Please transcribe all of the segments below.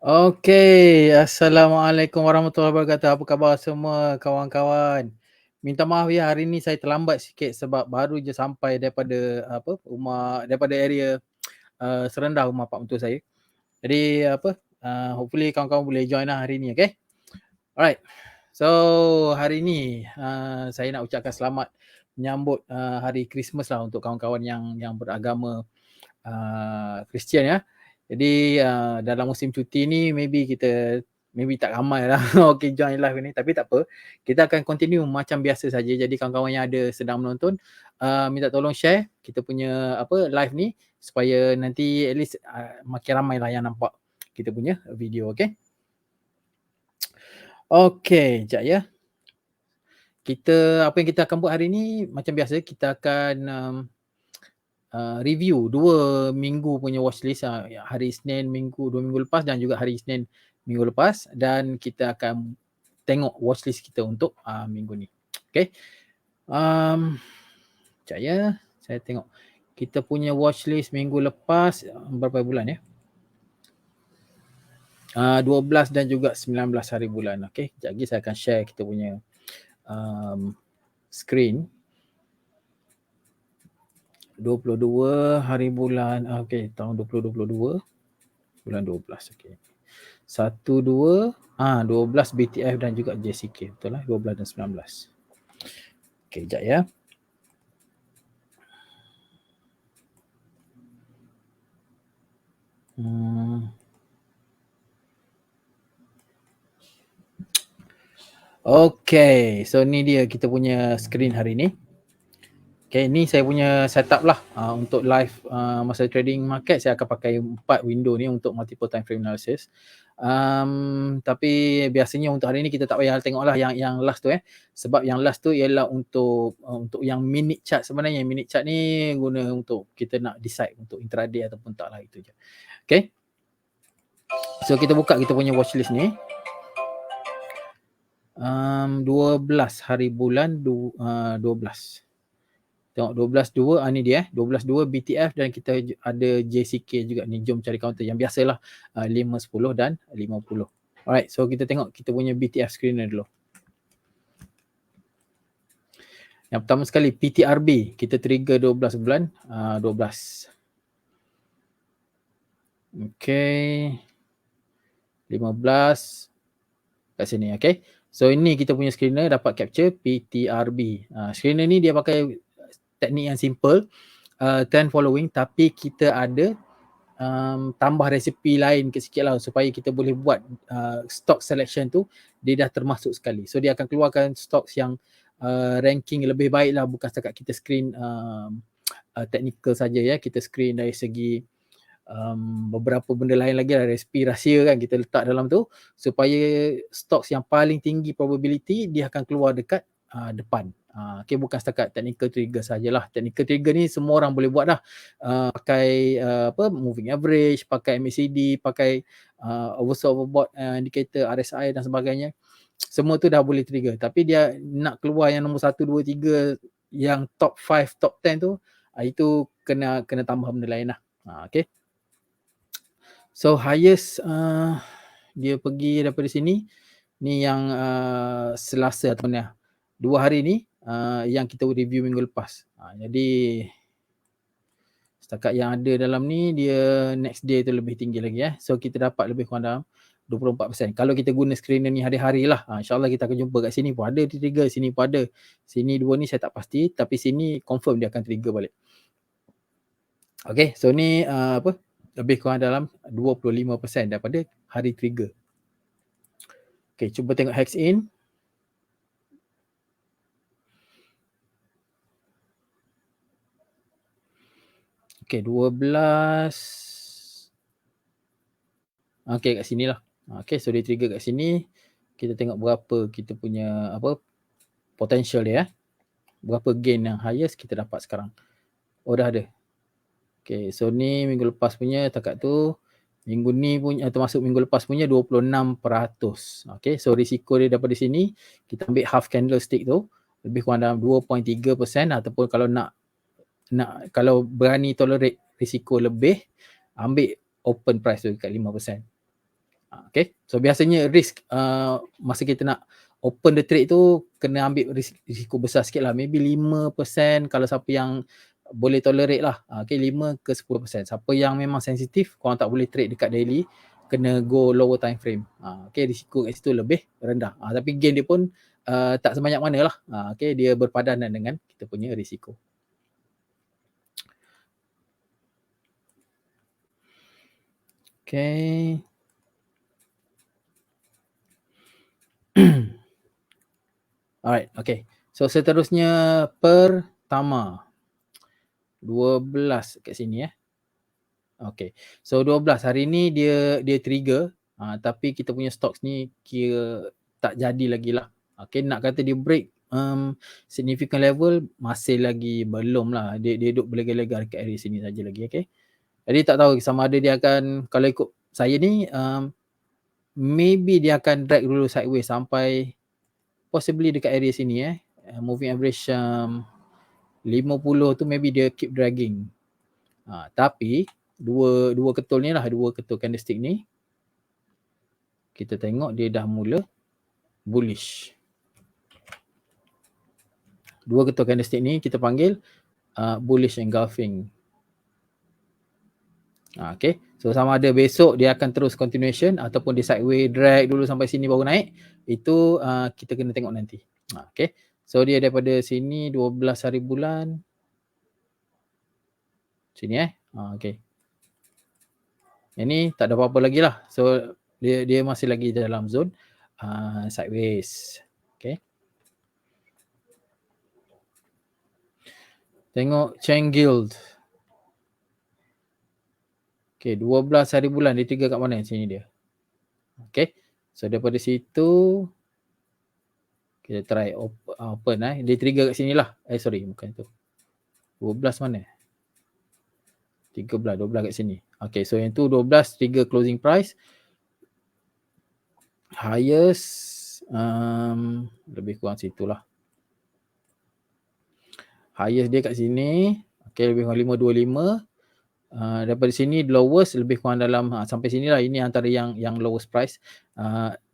Okey, Assalamualaikum warahmatullahi wabarakatuh. Apa khabar semua kawan-kawan? Minta maaf ya, hari ni saya terlambat sikit sebab baru je sampai daripada daripada area serendah rumah pak mentua saya. Jadi hopefully kawan-kawan boleh join lah hari ni, okey? Alright. So, hari ni saya nak ucapkan selamat menyambut hari Christmas lah untuk kawan-kawan yang beragama Kristian ya. Jadi dalam musim cuti ni maybe tak ramai lah okey join live ni, tapi tak apa. Kita akan continue macam biasa saja. Jadi kawan-kawan yang ada sedang menonton minta tolong share kita punya live ni supaya nanti at least makin ramai lah yang nampak kita punya video, okey. Okey, jap ya. Apa yang kita akan buat hari ni macam biasa kita akan review 2 minggu punya watchlist hari Isnin 2 minggu lepas dan juga hari Isnin minggu lepas, dan kita akan tengok watchlist kita untuk minggu ni. Okey. Sekejap ya, saya tengok kita punya watchlist minggu lepas berapa bulan ya? 12 dan juga 19 hari bulan. Okey, sekejap lagi saya akan share kita punya screen. 22 hari bulan okey, tahun 2022 bulan 12. Okey. 1 2 12 BTF dan juga JCK, betul lah, 12 dan 19. Okey, jap ya. Okey, so ni dia kita punya screen hari ni. Okay, ni saya punya setup lah untuk live masa trading market. Saya akan pakai 4 window ni untuk multiple time frame analysis. Tapi biasanya untuk hari ni kita tak payah tengok lah yang last tu sebab yang last tu ialah untuk yang minute chart. Sebenarnya minute chart ni guna untuk kita nak decide untuk intraday ataupun tak lah, itu je. Okay, so kita buka kita punya watchlist ni. 12 hari bulan 12. Tengok 12.2 ni dia 12.2 BTF dan kita ada JCK juga ni. Jom cari counter yang biasalah 5, 10 dan 50. Alright, so kita tengok kita punya BTF screener dulu. Yang pertama sekali PTRB, kita trigger 12 bulan 12. Okay, 15 kat sini. Okay, so ini kita punya screener dapat capture PTRB. Screener ni dia pakai teknik yang simple, trend following, tapi kita ada tambah resipi lain sikit lah supaya kita boleh buat stock selection tu dia dah termasuk sekali. So dia akan keluarkan stocks yang ranking lebih baik lah, bukan setakat kita screen technical saja ya. Kita screen dari segi beberapa benda lain lagi lah, resipi rahsia kan kita letak dalam tu supaya stocks yang paling tinggi probability dia akan keluar dekat depan. Okay, bukan setakat technical trigger sajalah. Technical trigger ni semua orang boleh buat dah. Pakai moving average, pakai MACD, pakai oversold overbought indicator, RSI dan sebagainya. Semua tu dah boleh trigger. Tapi dia nak keluar yang nombor 1, 2, 3 yang top 5, top 10 tu, itu kena tambah benda lain lah. Okay. So highest dia pergi daripada sini. Ni yang Selasa ataupun 2 hari ni yang kita review minggu lepas. Jadi setakat yang ada dalam ni dia next day tu lebih tinggi lagi So kita dapat lebih kurang dalam 24%. Kalau kita guna screener ni hari-hari lah, insyaAllah kita akan jumpa kat sini pun ada trigger, sini pun ada. Sini 2 ni saya tak pasti, tapi sini confirm dia akan trigger balik. Okay, so ni lebih kurang dalam 25% daripada hari trigger. Okay, cuba tengok hex in. Okay, 12. Okay, kat sini lah. Okay, so dia trigger kat sini. Kita tengok berapa kita punya potential dia berapa gain yang highest kita dapat sekarang. Oh, dah ada. Okay, so ni minggu lepas punya takat tu. Minggu ni punya termasuk minggu lepas punya 26%. Okay, so risiko dia daripada sini kita ambil half candlestick tu lebih kurang dalam 2.3%, ataupun kalau berani tolerate risiko lebih, ambil open price tu dekat 5%. Okay, so biasanya risk masa kita nak open the trade tu kena ambil risiko besar sikit lah, maybe 5% kalau siapa yang boleh tolerate lah. Okay, 5 ke 10%. Siapa yang memang sensitif, korang tak boleh trade dekat daily, kena go lower time frame. Okay, risiko kat situ lebih rendah. Tapi gain dia pun tak sebanyak mana lah. Okay, dia berpadanan dengan kita punya risiko. Okay. Alright, okay. So seterusnya pertama 12 kat sini Okay. So 12 hari ni dia trigger tapi kita punya stocks ni kira tak jadi lagi lah. Okay, nak kata dia break significant level masih lagi belum lah. Dia duduk berlega-lega dekat area sini saja lagi. Okay. Jadi tak tahu sama ada dia akan, kalau ikut saya ni maybe dia akan drag dulu sideways sampai possibly dekat area sini moving average 50 tu maybe dia keep dragging. Tapi dua ketul ni lah, dua ketul candlestick ni kita tengok dia dah mula bullish. Dua ketul candlestick ni kita panggil bullish engulfing. Okay, so sama ada besok dia akan terus continuation ataupun dia sideways drag dulu sampai sini baru naik, itu kita kena tengok nanti. Okay, so dia daripada sini 12 hari bulan sini okay. Yang ni tak ada apa-apa lagi lah. So dia masih lagi dalam zone sideways. Okay. Tengok Cheng Guild. Okay, 12 hari bulan dia trigger kat mana sini dia. Okay. So daripada situ kita try open dia trigger kat sini lah. Sorry, bukan tu. 12 mana? 13, 12 kat sini. Okay, so yang tu 12 trigger closing price. Highest lebih kurang situlah. Highest dia kat sini. Okay, lebih kurang 525. Daripada sini lowest lebih kurang dalam sampai sini lah. Ini antara yang lowest price.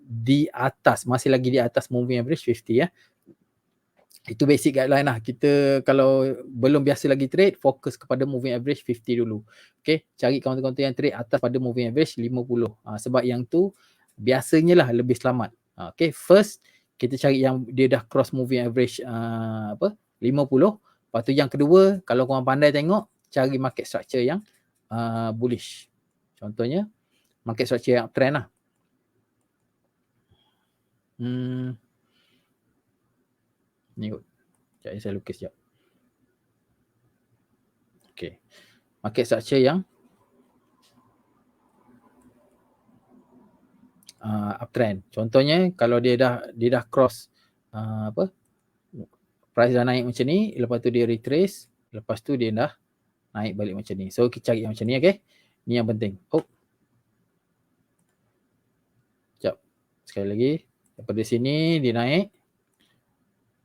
Di atas, masih lagi di atas moving average 50 Itu basic guideline lah. Kita kalau belum biasa lagi trade, fokus kepada moving average 50 dulu. Okay, cari counter-counter yang trade atas pada moving average 50. Sebab yang tu biasanya lah lebih selamat. Okay, first kita cari yang dia dah cross moving average 50. Lepas tu yang kedua, kalau korang pandai tengok, cari market structure yang bullish. Contohnya market structure yang uptrend lah. Ni kot. Sekejap saya lukis sekejap. Okay. Market structure yang uptrend. Contohnya kalau dia dah cross price dah naik macam ni, lepas tu dia retrace, lepas tu dia dah naik balik macam ni. So kita cari yang macam ni, okay. Ni yang penting. Sekejap. Sekali lagi. Daripada sini dia naik.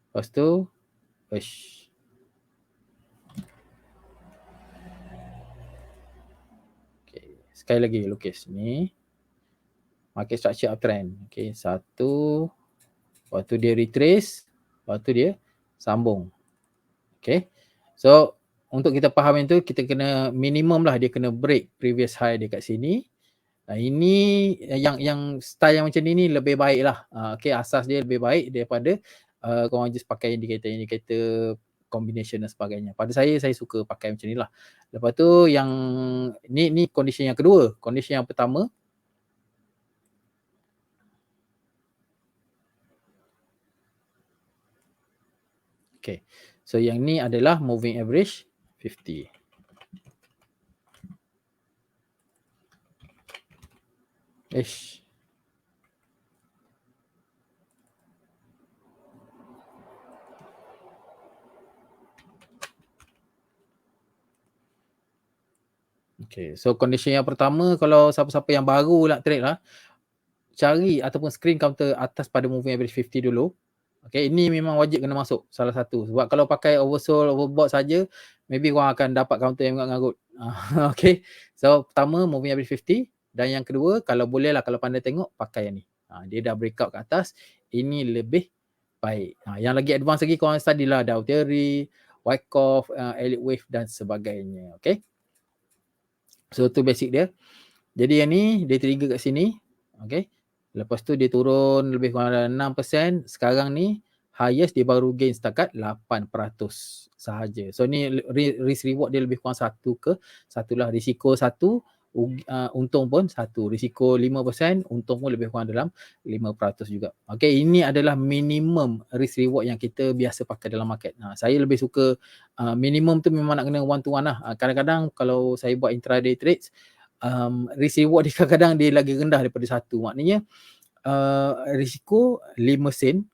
Lepas tu okay. Sekali lagi lukis ni. Market structure uptrend. Okay, satu. Lepas tu dia retrace. Lepas tu dia sambung. Okay. So untuk kita faham itu, kita kena minimum lah dia kena break previous high dekat sini. Ini yang style yang macam ni lebih baik lah. Okay, asas dia lebih baik daripada korang just pakai indikator combination dan sebagainya. Pada saya suka pakai macam ni lah. Lepas tu yang ni condition yang kedua. Condition yang pertama, okay, so yang ni adalah moving average 50. Okay, so condition yang pertama, kalau siapa-siapa yang baru nak trade lah, cari ataupun screen counter atas pada moving average 50 dulu. Okay, ini memang wajib kena masuk salah satu. Sebab kalau pakai oversold, overbought saja, maybe korang akan dapat counter yang mengarut. Okay, so pertama moving average 50. Dan yang kedua, kalau boleh lah, kalau pandai tengok, pakai yang ni. Dia dah breakout ke atas, ini lebih baik. Yang lagi advance lagi korang study lah Dow Theory, Wyckoff, Elliott Wave dan sebagainya. Okay. So tu basic dia. Jadi yang ni dia trigger kat sini. Okay. Lepas tu dia turun lebih kurang 6%. Sekarang ni highest dia baru gain setakat 8% sahaja. So ni risk reward dia lebih kurang 1 ke 1 lah. Risiko 1, untung pun 1. Risiko 5%, untung pun lebih kurang dalam 5% juga. Okay, ini adalah minimum risk reward yang kita biasa pakai dalam market. Saya lebih suka minimum tu memang nak kena one to one lah. Kadang-kadang kalau saya buat intraday trades, risk reward dia kadang-kadang dia lagi rendah daripada 1. Maknanya risiko 5 sen,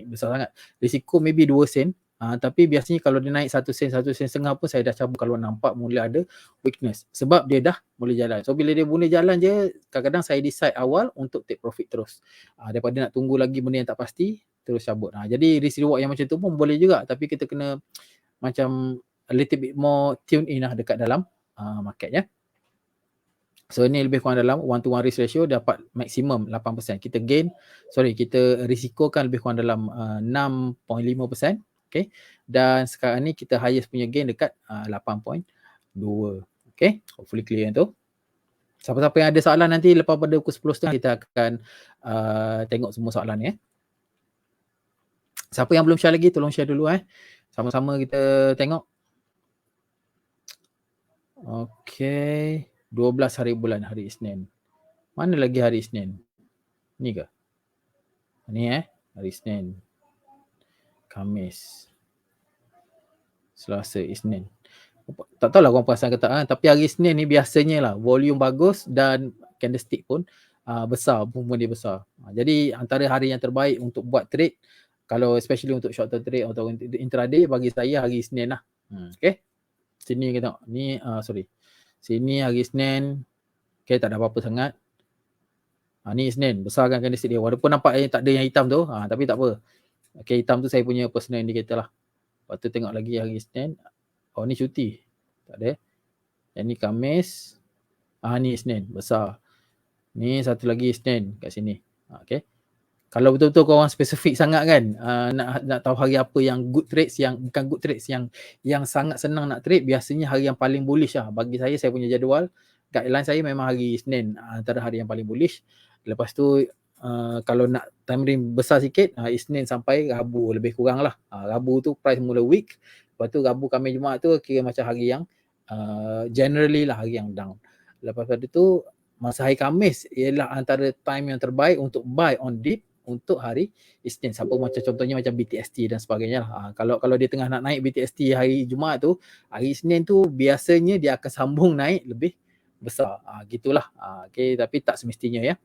besar sangat. Risiko maybe 2 sen. Tapi biasanya kalau dia naik 1 sen, 1 sen setengah pun saya dah cabut kalau nampak mula ada weakness. Sebab dia dah mula jalan. So bila dia mula jalan je, kadang-kadang saya decide awal untuk take profit terus. Daripada nak tunggu lagi benda yang tak pasti, terus cabut. Jadi risk reward yang macam tu pun boleh juga. Tapi kita kena macam a little bit more tune in lah dekat dalam market ya. So ni lebih kurang dalam 1 to 1 risk ratio dapat maksimum 8%. Kita risikokan lebih kurang dalam 6.5%. Okay. Dan sekarang ni kita highest punya gain dekat 8.2. Okay. Hopefully clear yang tu. Siapa-siapa yang ada soalan nanti lepas pada pukul 10.30 kita akan tengok semua soalan ni. Siapa yang belum share lagi tolong share dulu Sama-sama kita tengok. Okay. 12 hari bulan hari Isnin. Mana lagi hari Isnin? Ni ke? Ni hari Isnin. Khamis. Selasa, Isnin. Tak tahulah korang perasan ke tak, tapi hari Isnin ni biasanya lah volume bagus dan candlestick pun besar, movement dia besar. Jadi antara hari yang terbaik untuk buat trade, kalau especially untuk short term trade atau intraday, bagi saya hari Isnin lah. Okay. Sini kita tengok. Ni sini hari Isnin. Okay, tak ada apa-apa sangat. Ni Isnin, besarkan candlestick dia. Walaupun nampak tak ada yang hitam tu, tapi tak apa. Okay, hitam tu saya punya personal indicator lah. Lepas tu tengok lagi hari Isnin. Oh, ni cuti. Tak ada. Yang ni Khamis. Ni Isnin, besar. Ni satu lagi Isnin kat sini. Okay. Kalau betul-betul korang spesifik sangat kan, nak tahu hari apa yang good trades, yang bukan good trades, yang sangat senang nak trade, biasanya hari yang paling bullish lah. Bagi saya punya jadual, guideline saya memang hari Isnin, antara hari yang paling bullish. Lepas tu kalau nak time frame besar sikit, Isnin sampai Rabu lebih kurang lah. Rabu tu price mula weak. Lepas tu Rabu, Khamis, Jumaat tu kira macam hari yang generally lah hari yang down. Lepas tu masa hari Khamis ialah antara time yang terbaik untuk buy on dip untuk hari Isnin. Siapa macam contohnya macam BTST dan sebagainya lah. Kalau dia tengah nak naik BTST hari Jumaat tu, hari Isnin tu biasanya dia akan sambung naik lebih besar. Gitulah. Okay, tapi tak semestinya ya.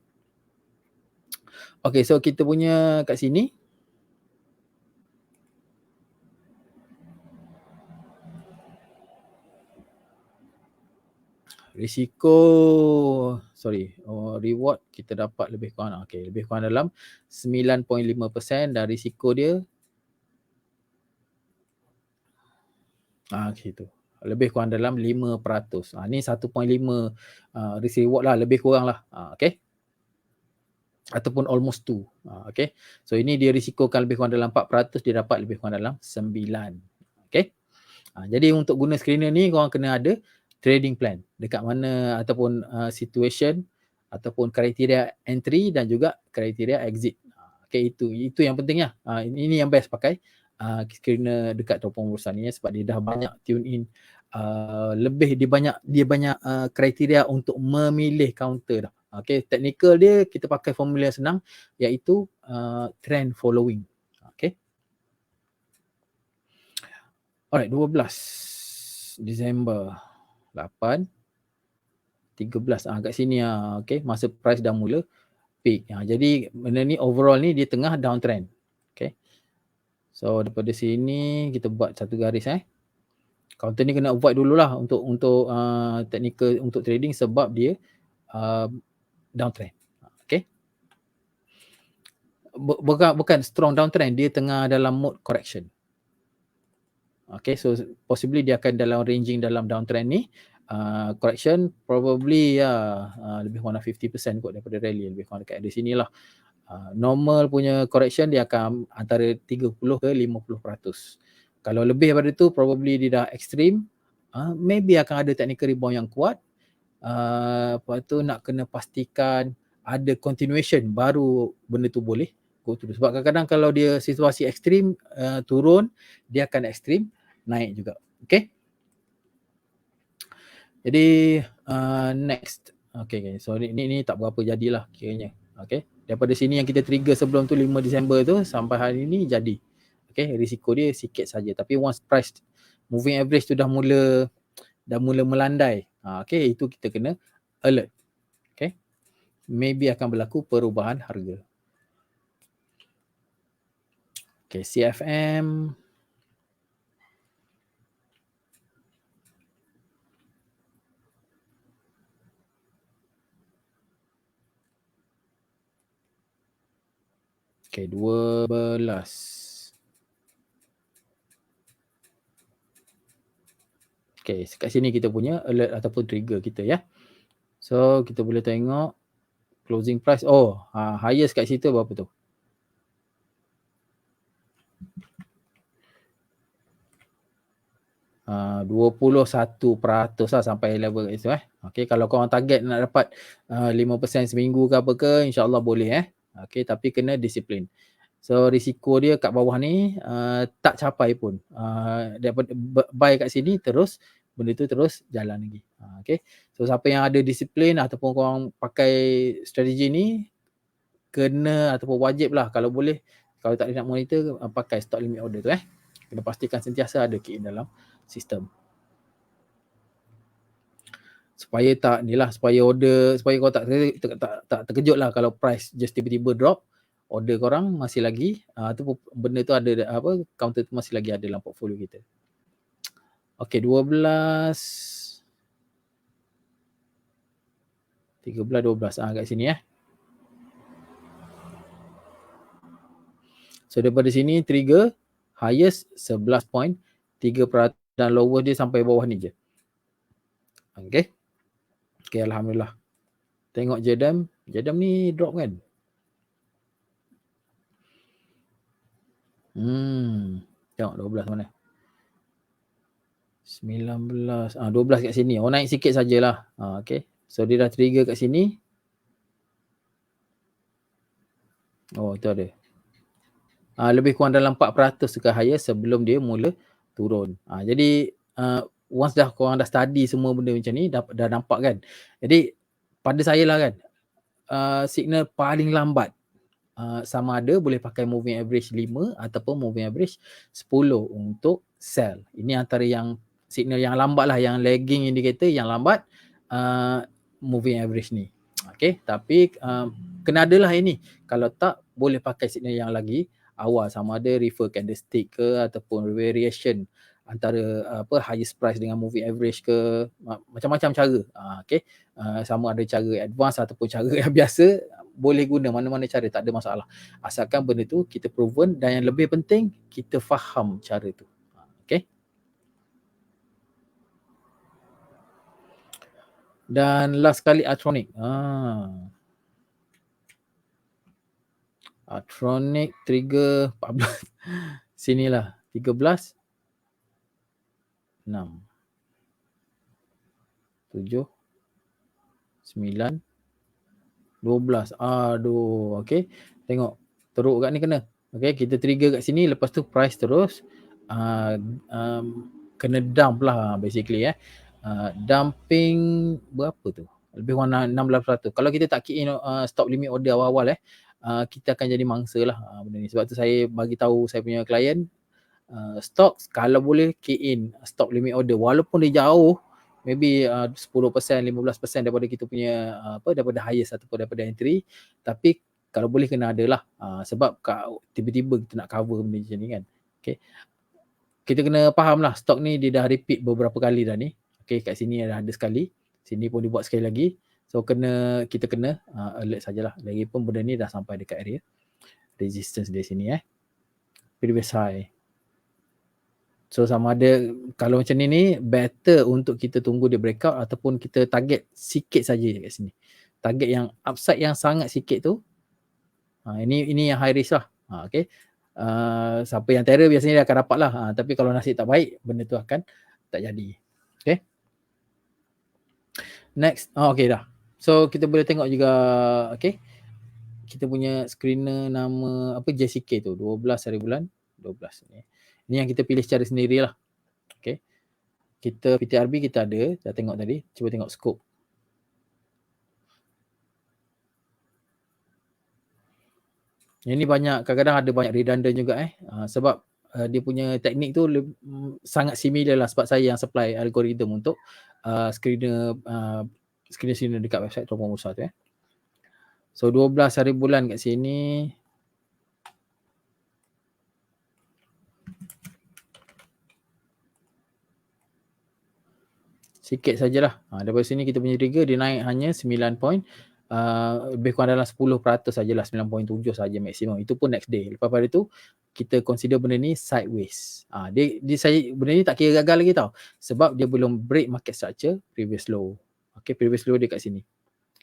Okay, so kita punya kat sini. Risiko, reward kita dapat lebih kurang, lebih kurang dalam 9.5% dan risiko dia gitu. Lebih kurang dalam 5%. Ni 1.5 risk reward lah, lebih kurang lah. Okay. Ataupun almost 2. Okay. So ini dia risikokan lebih kurang dalam 4%, dia dapat lebih kurang dalam 9. Okay. Jadi untuk guna screener ni korang kena ada trading plan dekat mana ataupun situation ataupun kriteria entry dan juga kriteria exit. Okay, itu yang pentingnya. Ini yang best pakai screener dekat Topong Bursa ni sebab dia dah banyak tune in, dia banyak kriteria untuk memilih counter dah. Okay, technical dia kita pakai formula yang senang iaitu trend following. Okay. Alright, 12 Disember 8 13 kat sini okay, masa price dah mula peak. Jadi benda ni overall ni dia tengah downtrend. Okay. So daripada sini kita buat satu garis counter ni kena avoid dululah untuk technical untuk trading sebab dia downtrend. Okay. Bukan strong downtrend, dia tengah dalam mode correction. Okay, so possibly dia akan dalam ranging dalam downtrend ni correction probably lebih kurang 50% kot daripada rally, lebih kurang dekat di sinilah. Normal punya correction dia akan antara 30 ke 50%. Kalau lebih daripada tu probably dia dah extreme, maybe akan ada technical rebound yang kuat. Lepas tu nak kena pastikan ada continuation baru benda tu boleh go through. Sebab kadang-kadang kalau dia situasi ekstrim turun, dia akan ekstrim naik juga. Okay. Jadi next. Okay. So ni tak berapa jadilah kiranya. Okay. Daripada sini yang kita trigger sebelum tu 5 Disember tu sampai hari ni jadi. Okay. Risiko dia sikit saja. Tapi once price moving average tu dah mula melandai. Okay. Itu kita kena alert. Okay. Maybe akan berlaku perubahan harga. Okay. CFM. Okay. 12. Okay, kat sini kita punya alert ataupun trigger kita ya. So, kita boleh tengok closing price. Highest kat situ berapa tu? Uh, 21% lah sampai level itu Okay, kalau korang target nak dapat 5% seminggu ke apa ke, insyaAllah boleh Okay, tapi kena disiplin. So, risiko dia kat bawah ni tak capai pun. Daripada buy kat sini terus benda tu terus jalan lagi. Okay. So, siapa yang ada disiplin ataupun korang pakai strategi ni, kena ataupun wajib lah kalau boleh, kalau tak ada nak monitor, pakai stock limit order tu Kena pastikan sentiasa ada key in dalam sistem. Supaya tak ni lah, supaya order, supaya kau tak terkejut lah kalau price just tiba-tiba drop, order korang masih lagi, tu benda tu ada apa, counter tu masih lagi ada dalam portfolio kita. Okay, 12, 13, 12 kat sini So daripada sini trigger highest 11.3% dan lower dia sampai bawah ni je. Okay. Okay, Alhamdulillah. Tengok JDM ni drop kan? Tengok 12 mana? 19, 12 kat sini. Naik sikit sajalah. Okay. So dia dah trigger kat sini. Tu ada. Lebih kurang dalam 4% ke higher sebelum dia mula turun. Jadi once korang dah study semua benda macam ni, dah nampak kan. Jadi pada saya lah kan, signal paling lambat sama ada boleh pakai moving average 5 ataupun moving average 10 untuk sell. Ini antara yang signal yang lambat lah, yang lagging indicator yang lambat moving average ni. Okay, tapi kena adalah ini. Kalau tak, boleh pakai signal yang lagi awal, sama ada refer candlestick ke ataupun variation antara highest price dengan moving average ke, macam-macam cara. Okay, sama ada cara advance ataupun cara yang biasa, boleh guna mana-mana cara, tak ada masalah. Asalkan benda tu kita proven dan yang lebih penting kita faham cara tu. Okay. Dan last kali Artronic. Artronic trigger 14. Sinilah 13. 6. 7. 9. 12. Aduh, okey. Tengok teruk kat ni kena. Okey, kita trigger kat sini, lepas tu price terus kena dump lah basically dumping berapa tu? Lebih kurang 16%. Kalau kita tak key in stop limit order awal-awal kita akan jadi mangsa lah benda ni. Sebab tu saya bagi tahu saya punya klien, stocks kalau boleh key in stop limit order walaupun dia jauh, maybe 10%, 15% daripada kita punya daripada highest ataupun daripada entry, tapi kalau boleh kena ada lah sebab tiba-tiba kita nak cover benda macam ni kan. Okay. Kita kena faham lah stok ni dia dah repeat beberapa kali dah ni. Okay, kat sini ada sekali, sini pun dibuat sekali lagi. So kita kena alert sajalah. Lagipun benda ni dah sampai dekat area resistance di sini previous high. So sama ada kalau macam ni better untuk kita tunggu dia breakout ataupun kita target sikit saja kat sini. Target yang upside yang sangat sikit tu, ini yang high risk lah. Okay. Siapa yang terror biasanya dia akan dapat lah. Tapi kalau nasib tak baik, benda tu akan tak jadi. Okay. Next. Okay dah. So kita boleh tengok juga, okay. Kita punya screener nama apa, JCK tu, 12 hari bulan 12 ni. Ini yang kita pilih secara sendirilah. Okay. Kita PTRB kita ada, dah tengok tadi. Cuba tengok scope. Ini banyak, kadang-kadang ada banyak redundant juga sebab dia punya teknik tu sangat similar lah, sebab saya yang supply algorithm untuk screener dekat website Tuan Musa tu So 12 hari bulan kat sini. Sikit sajalah. Daripada sini kita punya trigger dia naik hanya 9 point. Lebih kurang dalam 10% sajalah, 9.7 saja maksimum. Itu pun next day. Lepas pada tu kita consider benda ni sideways. Benda ni tak kira gagal lagi tau. Sebab dia belum break market structure previous low. Okay, previous low dia kat sini.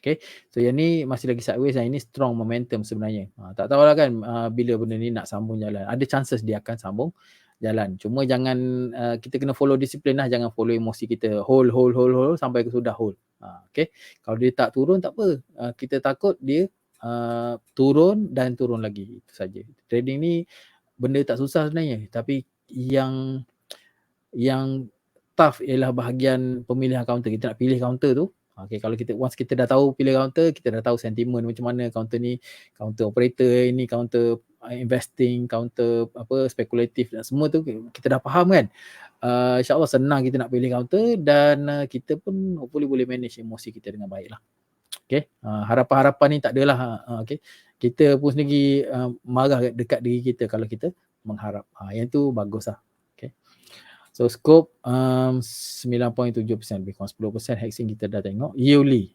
Okay, so yang ni masih lagi sideways dan ini strong momentum sebenarnya. Tak tahulah kan bila benda ni nak sambung jalan. Ada chances dia akan sambung jalan. Cuma jangan kita kena follow disiplin lah, jangan follow emosi kita. Hold sampai sudah hold. Okay, kalau dia tak turun tak apa. Kita takut dia turun dan turun lagi. Itu saja. Trading ni benda tak susah sebenarnya, tapi yang tough ialah bahagian pemilihan counter. Kita nak pilih counter tu. Okay, kalau once kita dah tahu pilih counter, kita dah tahu sentimen macam mana counter ni, counter operator, ini counter investing, counter apa spekulatif dan semua tu kita dah faham kan. InsyaAllah senang kita nak pilih counter dan kita pun hopefully boleh manage emosi kita dengan baik lah. Okay, harapan-harapan ni tak adalah. Okay, kita pun sendiri marah dekat diri kita kalau kita mengharap. Yang tu bagus lah. Okay. So scope 9.7%, lebih kurang 10%. Hexing kita dah tengok. Yearly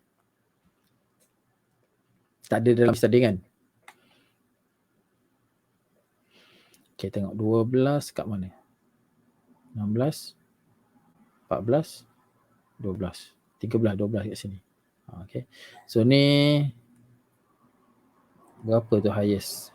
tak ada dalam study kan. Okay, tengok 12 kat mana? 16, 14, 12, 13, 12 kat sini. Okay. So ni berapa tu highest?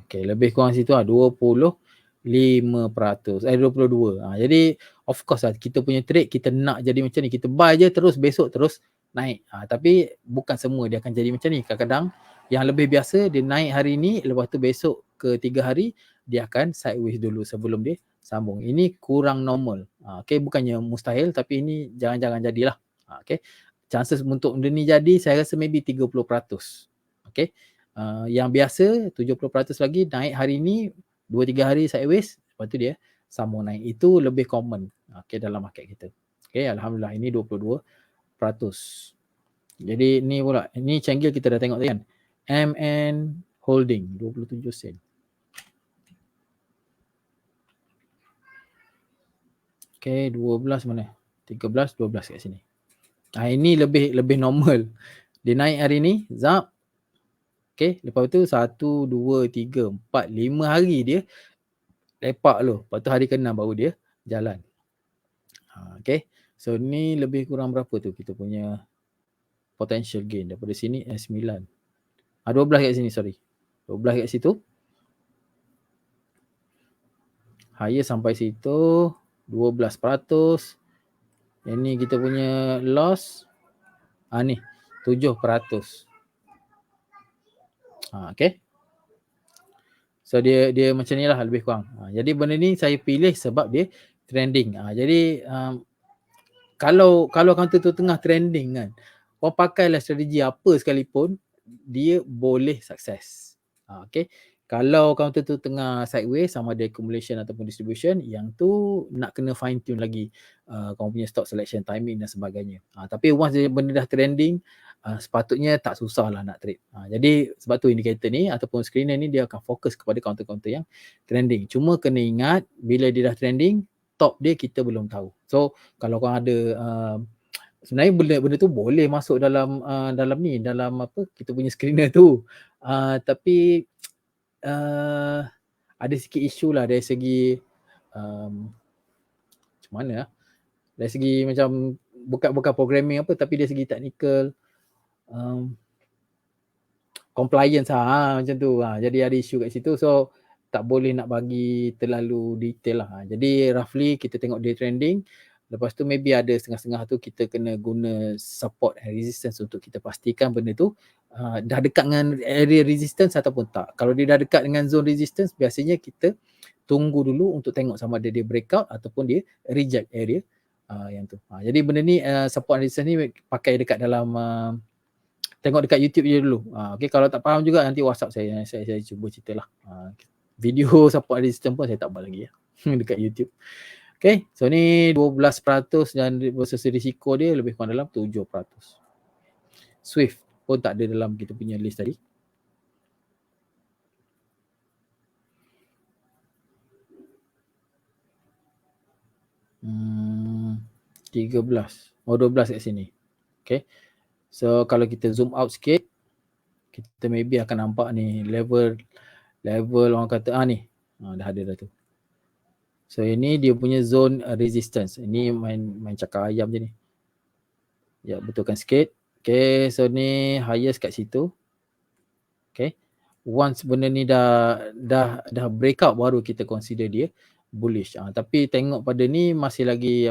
Okay, lebih kurang situ lah, 25%. 22. Jadi of course lah, kita punya trade kita nak jadi macam ni. Kita buy je terus besok terus naik. Tapi bukan semua dia akan jadi macam ni. Kadang-kadang yang lebih biasa dia naik hari ni, lepas tu besok ke 3 hari dia akan sideways dulu sebelum dia sambung. Ini kurang normal. Okay, bukannya mustahil tapi ini jangan-jangan jadilah. Okay, chances untuk benda ni jadi saya rasa maybe 30%. Okay, yang biasa 70% lagi naik hari ni, 2-3 hari sideways, lepas tu dia sambung naik. Itu lebih common dalam market kita. Okay, Alhamdulillah ini 22%. Jadi ni pula, ni candle kita dah tengok tadi kan. MN Holding 27 sen. Okay, 12 mana? 13, 12 kat sini. Ini lebih normal. Dia naik hari ni, zap. Okay, lepas tu 1, 2, 3, 4, 5 hari dia lepak lu. Lepas tu hari ke-6 baru dia jalan. Okay, so ni lebih kurang berapa tu kita punya potential gain daripada sini 9. 12 kat sini, sorry. 12 kat situ. Higher sampai situ 12%. Yang ni kita punya loss ni 7%. Okay. So dia macam ni lah lebih kurang. Jadi benda ni saya pilih sebab dia trending. Jadi kalau counter tu tengah trending kan, orang pakailah strategi apa sekalipun, dia boleh sukses. Okay. Kalau counter tu tengah sideways, sama ada accumulation ataupun distribution, yang tu nak kena fine tune lagi kau punya stock selection, timing dan sebagainya. Tapi once benda dah trending, sepatutnya tak susah lah nak trade. Jadi sebab tu indicator ni ataupun screener ni dia akan fokus kepada counter-counter yang trending. Cuma kena ingat bila dia dah trending, top dia kita belum tahu. So kalau korang ada sebenarnya benda tu boleh masuk dalam apa kita punya screener tu. Tapi ada sikit isu lah dari segi macam mana lah, dari segi macam bukan programming apa, tapi dari segi technical compliance macam tu. Jadi ada isu kat situ, so tak boleh nak bagi terlalu detail lah. Jadi roughly kita tengok day trending, lepas tu maybe ada setengah-setengah tu kita kena guna support and resistance untuk kita pastikan benda tu dah dekat dengan area resistance ataupun tak. Kalau dia dah dekat dengan zone resistance, biasanya kita tunggu dulu untuk tengok sama ada dia breakout ataupun dia reject area yang tu. Jadi benda ni support and resistance ni pakai dekat dalam tengok dekat YouTube je dulu. Okay, kalau tak faham juga nanti WhatsApp saya cuba ceritalah. Video support resistance pun saya tak buat lagi dekat YouTube. Okay, so ni 12% dan versus risiko dia lebih kurang dalam 7%. Swift pun tak ada dalam kita punya list tadi. Hmm, 13. 12 kat sini. Okay. So kalau kita zoom out sikit, kita maybe akan nampak ni level orang kata ni. Dah ada dah tu. So ini dia punya zone resistance. Ini main cakap ayam je ni. Ya, betulkan sikit. Okay, so ni highest kat situ. Okay. Once benda ni dah breakout baru kita consider dia bullish. Tapi tengok pada ni masih lagi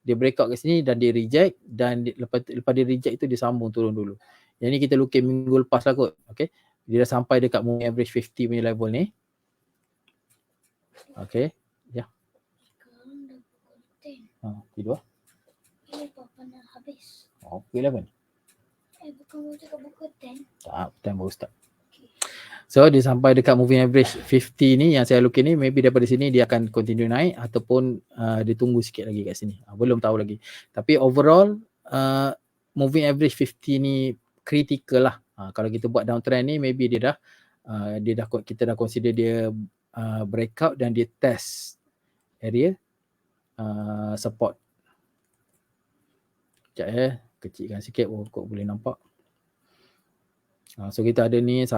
dia breakout kat sini dan dia reject, dan lepas dia reject itu dia sambung turun dulu. Yang ni kita lukis minggu lepas lah kot. Okay. Dia dah sampai dekat moving average 50 punya level ni. Okay. Ya. Sekarang dah pukul 10. Tidur. Papa nak habis. Pukul 11. Bukan mau cakap pukul 10. Tak, time baru start. So dia sampai dekat moving average 50 ni yang saya lukis ni, maybe daripada sini dia akan continue naik ataupun dia tunggu sikit lagi kat sini. Belum tahu lagi. Tapi overall moving average 50 ni critical lah. Kalau kita buat downtrend ni, maybe dia dah kita dah consider dia breakout dan dia test area support. Sekejap kecilkan sikit kok boleh nampak. So kita ada ni 1,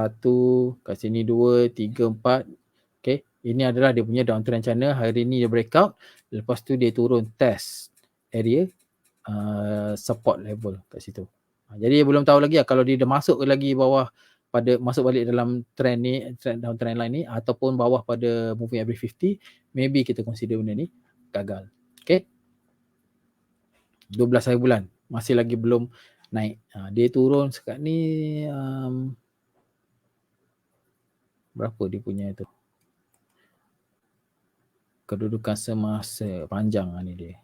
kat sini 2, 3, 4. Okay, ini adalah dia punya downtrend channel. Hari ni dia breakout, lepas tu dia turun test area support level kat situ. Jadi belum tahu lagi kalau dia dah masuk lagi bawah masuk balik dalam trend ni, downtrend line ni, ataupun bawah pada moving average 50, maybe kita consider benda ni gagal. Okay, 12 hari bulan masih lagi belum naik. Dia turun sekat ni berapa dia punya tu kedudukan semasa panjang ni dia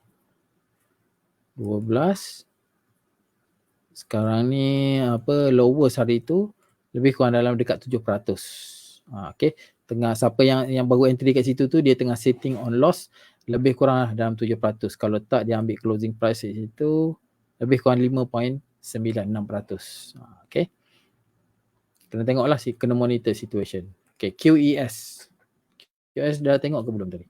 12. Sekarang ni lowest hari tu lebih kurang dalam dekat 7%. Okay, tengah siapa yang baru entry kat situ tu dia tengah sitting on loss lebih kurang dalam 7%. Kalau tak dia ambil closing price kat situ lebih kurang 5.96%. Okay, kena tengoklah kena monitor situation. Okay, QES dah tengok ke belum tadi?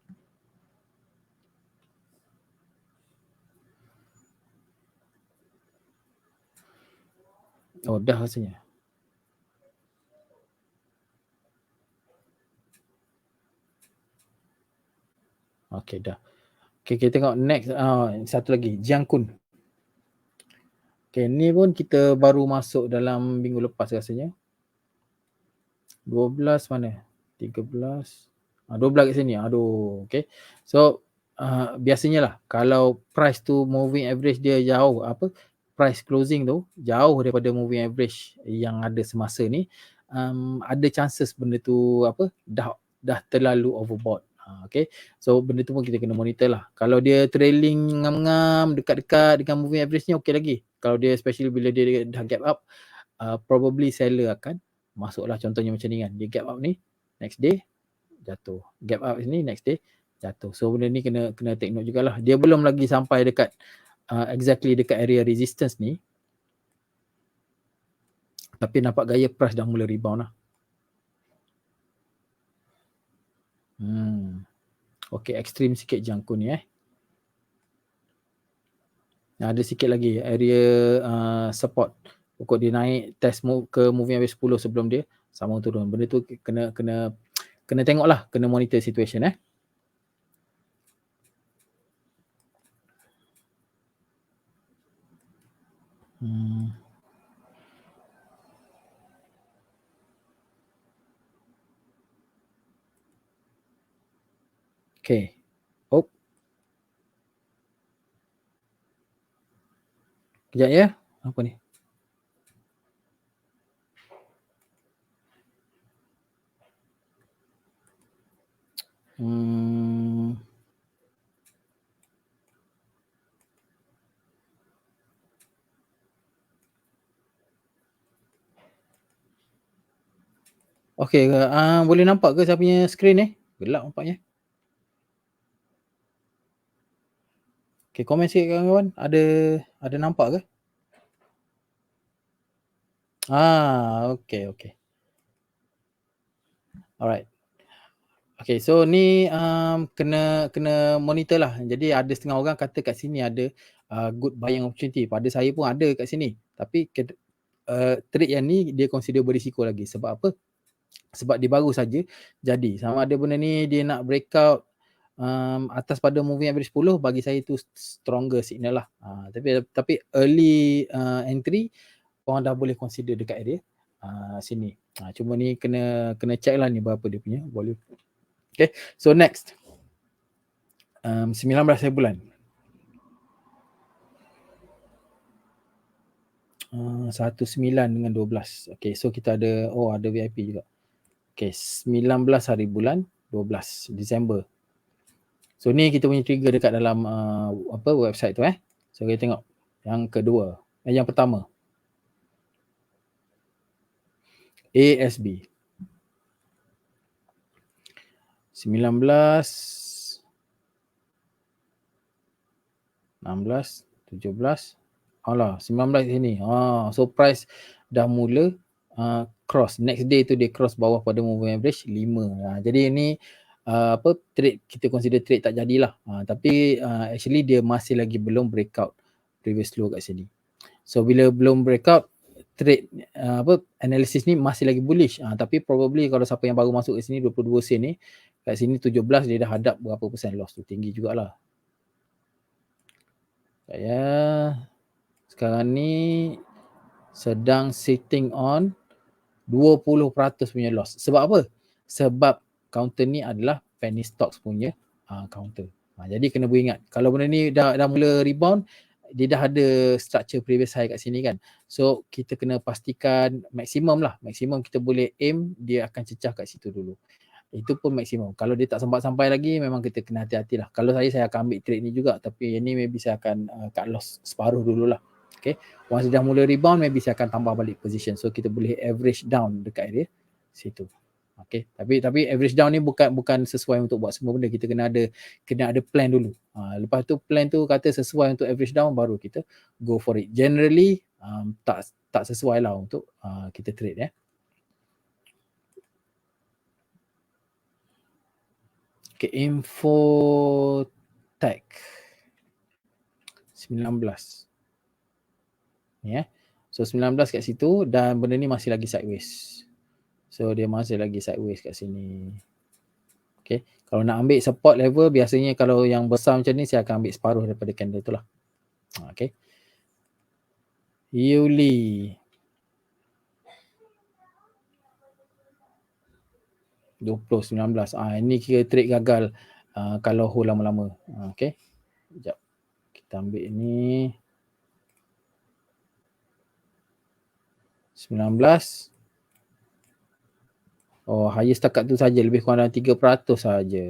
Oh, dah rasanya. Okay, dah. Okay, kita tengok next. Satu lagi, Jiangkun. Okay, ni pun kita baru masuk dalam minggu lepas rasanya. 12 mana? 13. 12 kat sini. Aduh, okay. So, biasanya lah kalau price tu moving average dia jauh, price closing tu jauh daripada moving average yang ada semasa ni, ada chances benda tu dah terlalu overbought. Okay, so benda tu pun kita kena monitor lah. Kalau dia trailing ngam-ngam dekat-dekat dengan moving average ni okay lagi. Kalau dia especially bila dia dah gap up, probably seller akan masuklah. Contohnya macam ni kan, dia gap up ni, next day jatuh, gap up ni next day jatuh. So benda ni kena take note jugalah. Dia belum lagi sampai dekat exactly dekat area resistance ni, tapi nampak gaya price dah mula rebound lah. Okay, ekstrim sikit Jiangkun ni ada sikit lagi area support. Pokok dia naik test ke moving average 10 sebelum dia sambung turun. Benda tu kena kena tengok lah, kena monitor situation Okay. Oh. Kejap ya. Apa ni? Okay, boleh nampak ke saya punya screen ni? Gelap nampaknya. Okay, komen sikit kawan-kawan. Ada nampak ke? Okay. Alright. Okay, so ni kena monitor lah. Jadi ada setengah orang kata kat sini ada good buying opportunity. Pada saya pun ada kat sini. Tapi trade yang ni dia consider berisiko lagi. Sebab apa? Sebab dia baru saja jadi. Sama ada benda ni dia nak breakout atas pada moving average 10, bagi saya tu stronger signal lah. Tapi early entry korang dah boleh consider dekat area sini. Cuma ni kena check lah ni berapa dia punya volume. Okay, so next 19 hari bulan. 19 dengan 12. Okay, so kita ada VIP juga. Okay, 19 hari bulan 12 Disember. So ni kita punya trigger dekat dalam website tu So kita tengok yang kedua. Yang pertama. ASB. 19 16 17 alah 19 sini. So price dah mula cross. Next day tu dia cross bawah pada moving average 5. Jadi ini trade kita consider trade tak jadilah. Tapi actually dia masih lagi belum breakout previous low kat sini. So bila belum breakout, trade analysis ni masih lagi bullish. Tapi probably kalau siapa yang baru masuk kat sini 22 sen ni, kat sini 17 dia dah hadap berapa persen loss tu, tinggi jugalah. Sekarang ni sedang sitting on 20% punya loss. Sebab apa? Sebab counter ni adalah penny stocks punya counter. Jadi kena beringat, kalau benda ni dah mula rebound, dia dah ada structure previous high kat sini kan. So kita kena pastikan maksimum lah. Maksimum kita boleh aim dia akan cecah kat situ dulu. Itu pun maksimum. Kalau dia tak sampai lagi, memang kita kena hati-hati lah. Kalau saya akan ambil trade ni juga. Tapi yang ni maybe saya akan cut loss separuh dululah. Okay. Once dah mula rebound, maybe saya akan tambah balik position. So kita boleh average down dekat area situ. Okay. Tapi average down ni bukan sesuai untuk buat semua benda. Kita kena ada plan dulu. Lepas tu plan tu kata sesuai untuk average down, baru kita go for it. Generally tak sesuai lah untuk kita trade Okay, Infotech 19. Ya. So 19 kat situ dan benda ni masih lagi sideways. So dia masih lagi sideways kat sini. Okay. Kalau nak ambil support level, biasanya kalau yang besar macam ni saya akan ambil separuh daripada candle tu lah. Okay. Yuli 2019. Ini kira trade gagal kalau hold lama-lama. Okay. Sekejap. Kita ambil ni 19. Highest setakat tu saja, lebih kurang dalam 3% saja.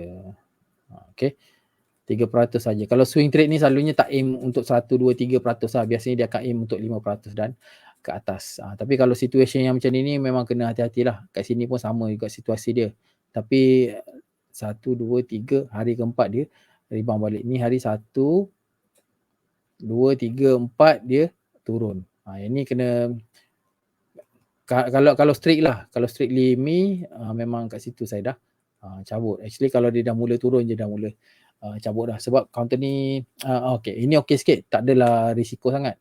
Okay. 3% saja. Kalau swing trade ni selalunya tak aim untuk 1, 2, 3% lah. Biasanya dia akan aim untuk 5% dan ke atas. Tapi kalau situation yang macam ni memang kena hati-hatilah. Kat sini pun sama juga situasi dia. Tapi 1, 2, 3 hari keempat dia rebound balik. Ni hari 1, 2, 3, 4 dia turun. Yang ni kena kalau strict lah. Kalau strictly me memang kat situ saya dah cabut. Actually kalau dia dah mula turun je dah mula cabut dah. Sebab counter ni okay. Ini okay sikit. Tak adalah risiko sangat.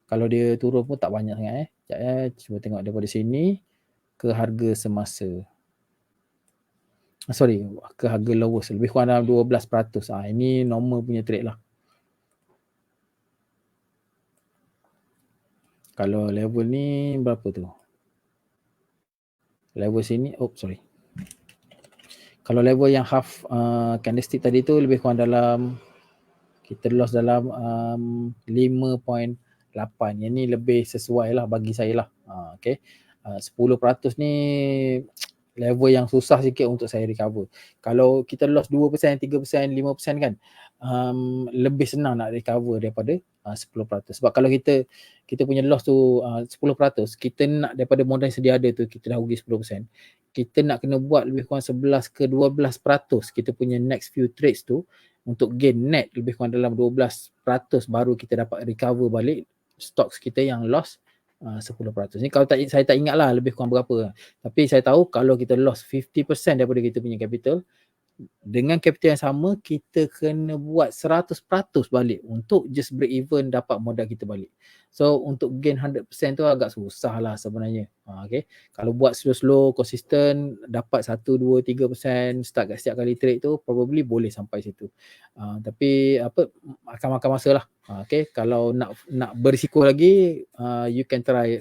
Kalau dia turun pun tak banyak sangat Sekejap cuba tengok daripada sini ke harga semasa. sorry, ke harga lowest, lebih kurang dalam 12%. Ini normal punya trade lah. Kalau level ni berapa tu? Level sini, sorry. Kalau level yang half candlestick tadi tu lebih kurang dalam, kita loss dalam 5.8. Yang ni lebih sesuai lah bagi saya lah. Okay. 10% ni level yang susah sikit untuk saya recover. Kalau kita loss 2%, 3%, 5% kan, lebih senang nak recover daripada 10%. Sebab kalau kita punya loss tu 10%, kita nak daripada modal yang sedia ada tu kita dah rugi 10%. Kita nak kena buat lebih kurang 11 ke 12% kita punya next few trades tu untuk gain net lebih kurang dalam 12% baru kita dapat recover balik stocks kita yang loss 10%. Ni kalau saya tak ingat lah lebih kurang berapa. Tapi saya tahu kalau kita loss 50% daripada kita punya capital, dengan capital yang sama kita kena buat 100% balik untuk just break even dapat modal kita balik. So untuk gain 100% tu agak susah lah sebenarnya. Okay. Kalau buat slow-slow, konsisten, dapat 1, 2, 3% start kat setiap kali trade tu probably boleh sampai situ. Tapi akan makan masa lah. Okay. Kalau nak berisiko lagi, you can try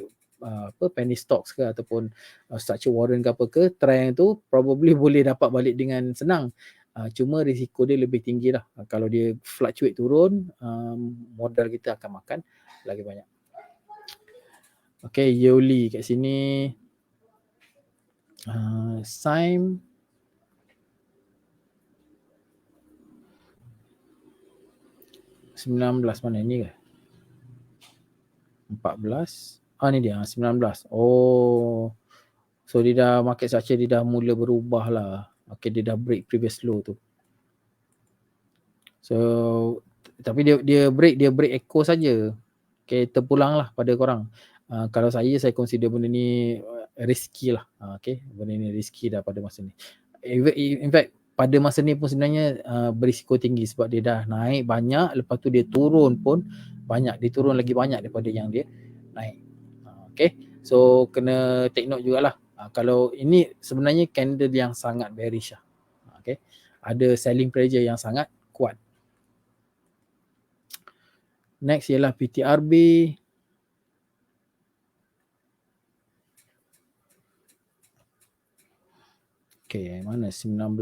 penny stocks ke ataupun structure warrant ke apa ke, try yang tu probably boleh dapat balik dengan senang. Cuma risiko dia lebih tinggi lah. Kalau dia fluctuate turun, modal kita akan makan lagi banyak. Okay, Yoli kat sini. Sime. $19 mana ni ke? 14. Ni dia 19. Oh. So dia dah market structure dia dah mula berubah lah. Okay, dia dah break previous low tu. So tapi dia break echo saja. Okay, terpulang lah pada korang. Kalau saya consider benda ni risky lah. Okay, benda ni risky dah pada masa ni. In fact, pada masa ni pun sebenarnya berisiko tinggi sebab dia dah naik banyak, lepas tu dia turun pun banyak. Dia turun lagi banyak daripada yang dia naik. Okay, so kena take note jugalah. Kalau ini sebenarnya candle yang sangat bearish lah. Okay, ada selling pressure yang sangat kuat. Next ialah PTRB. Okay, mana 19?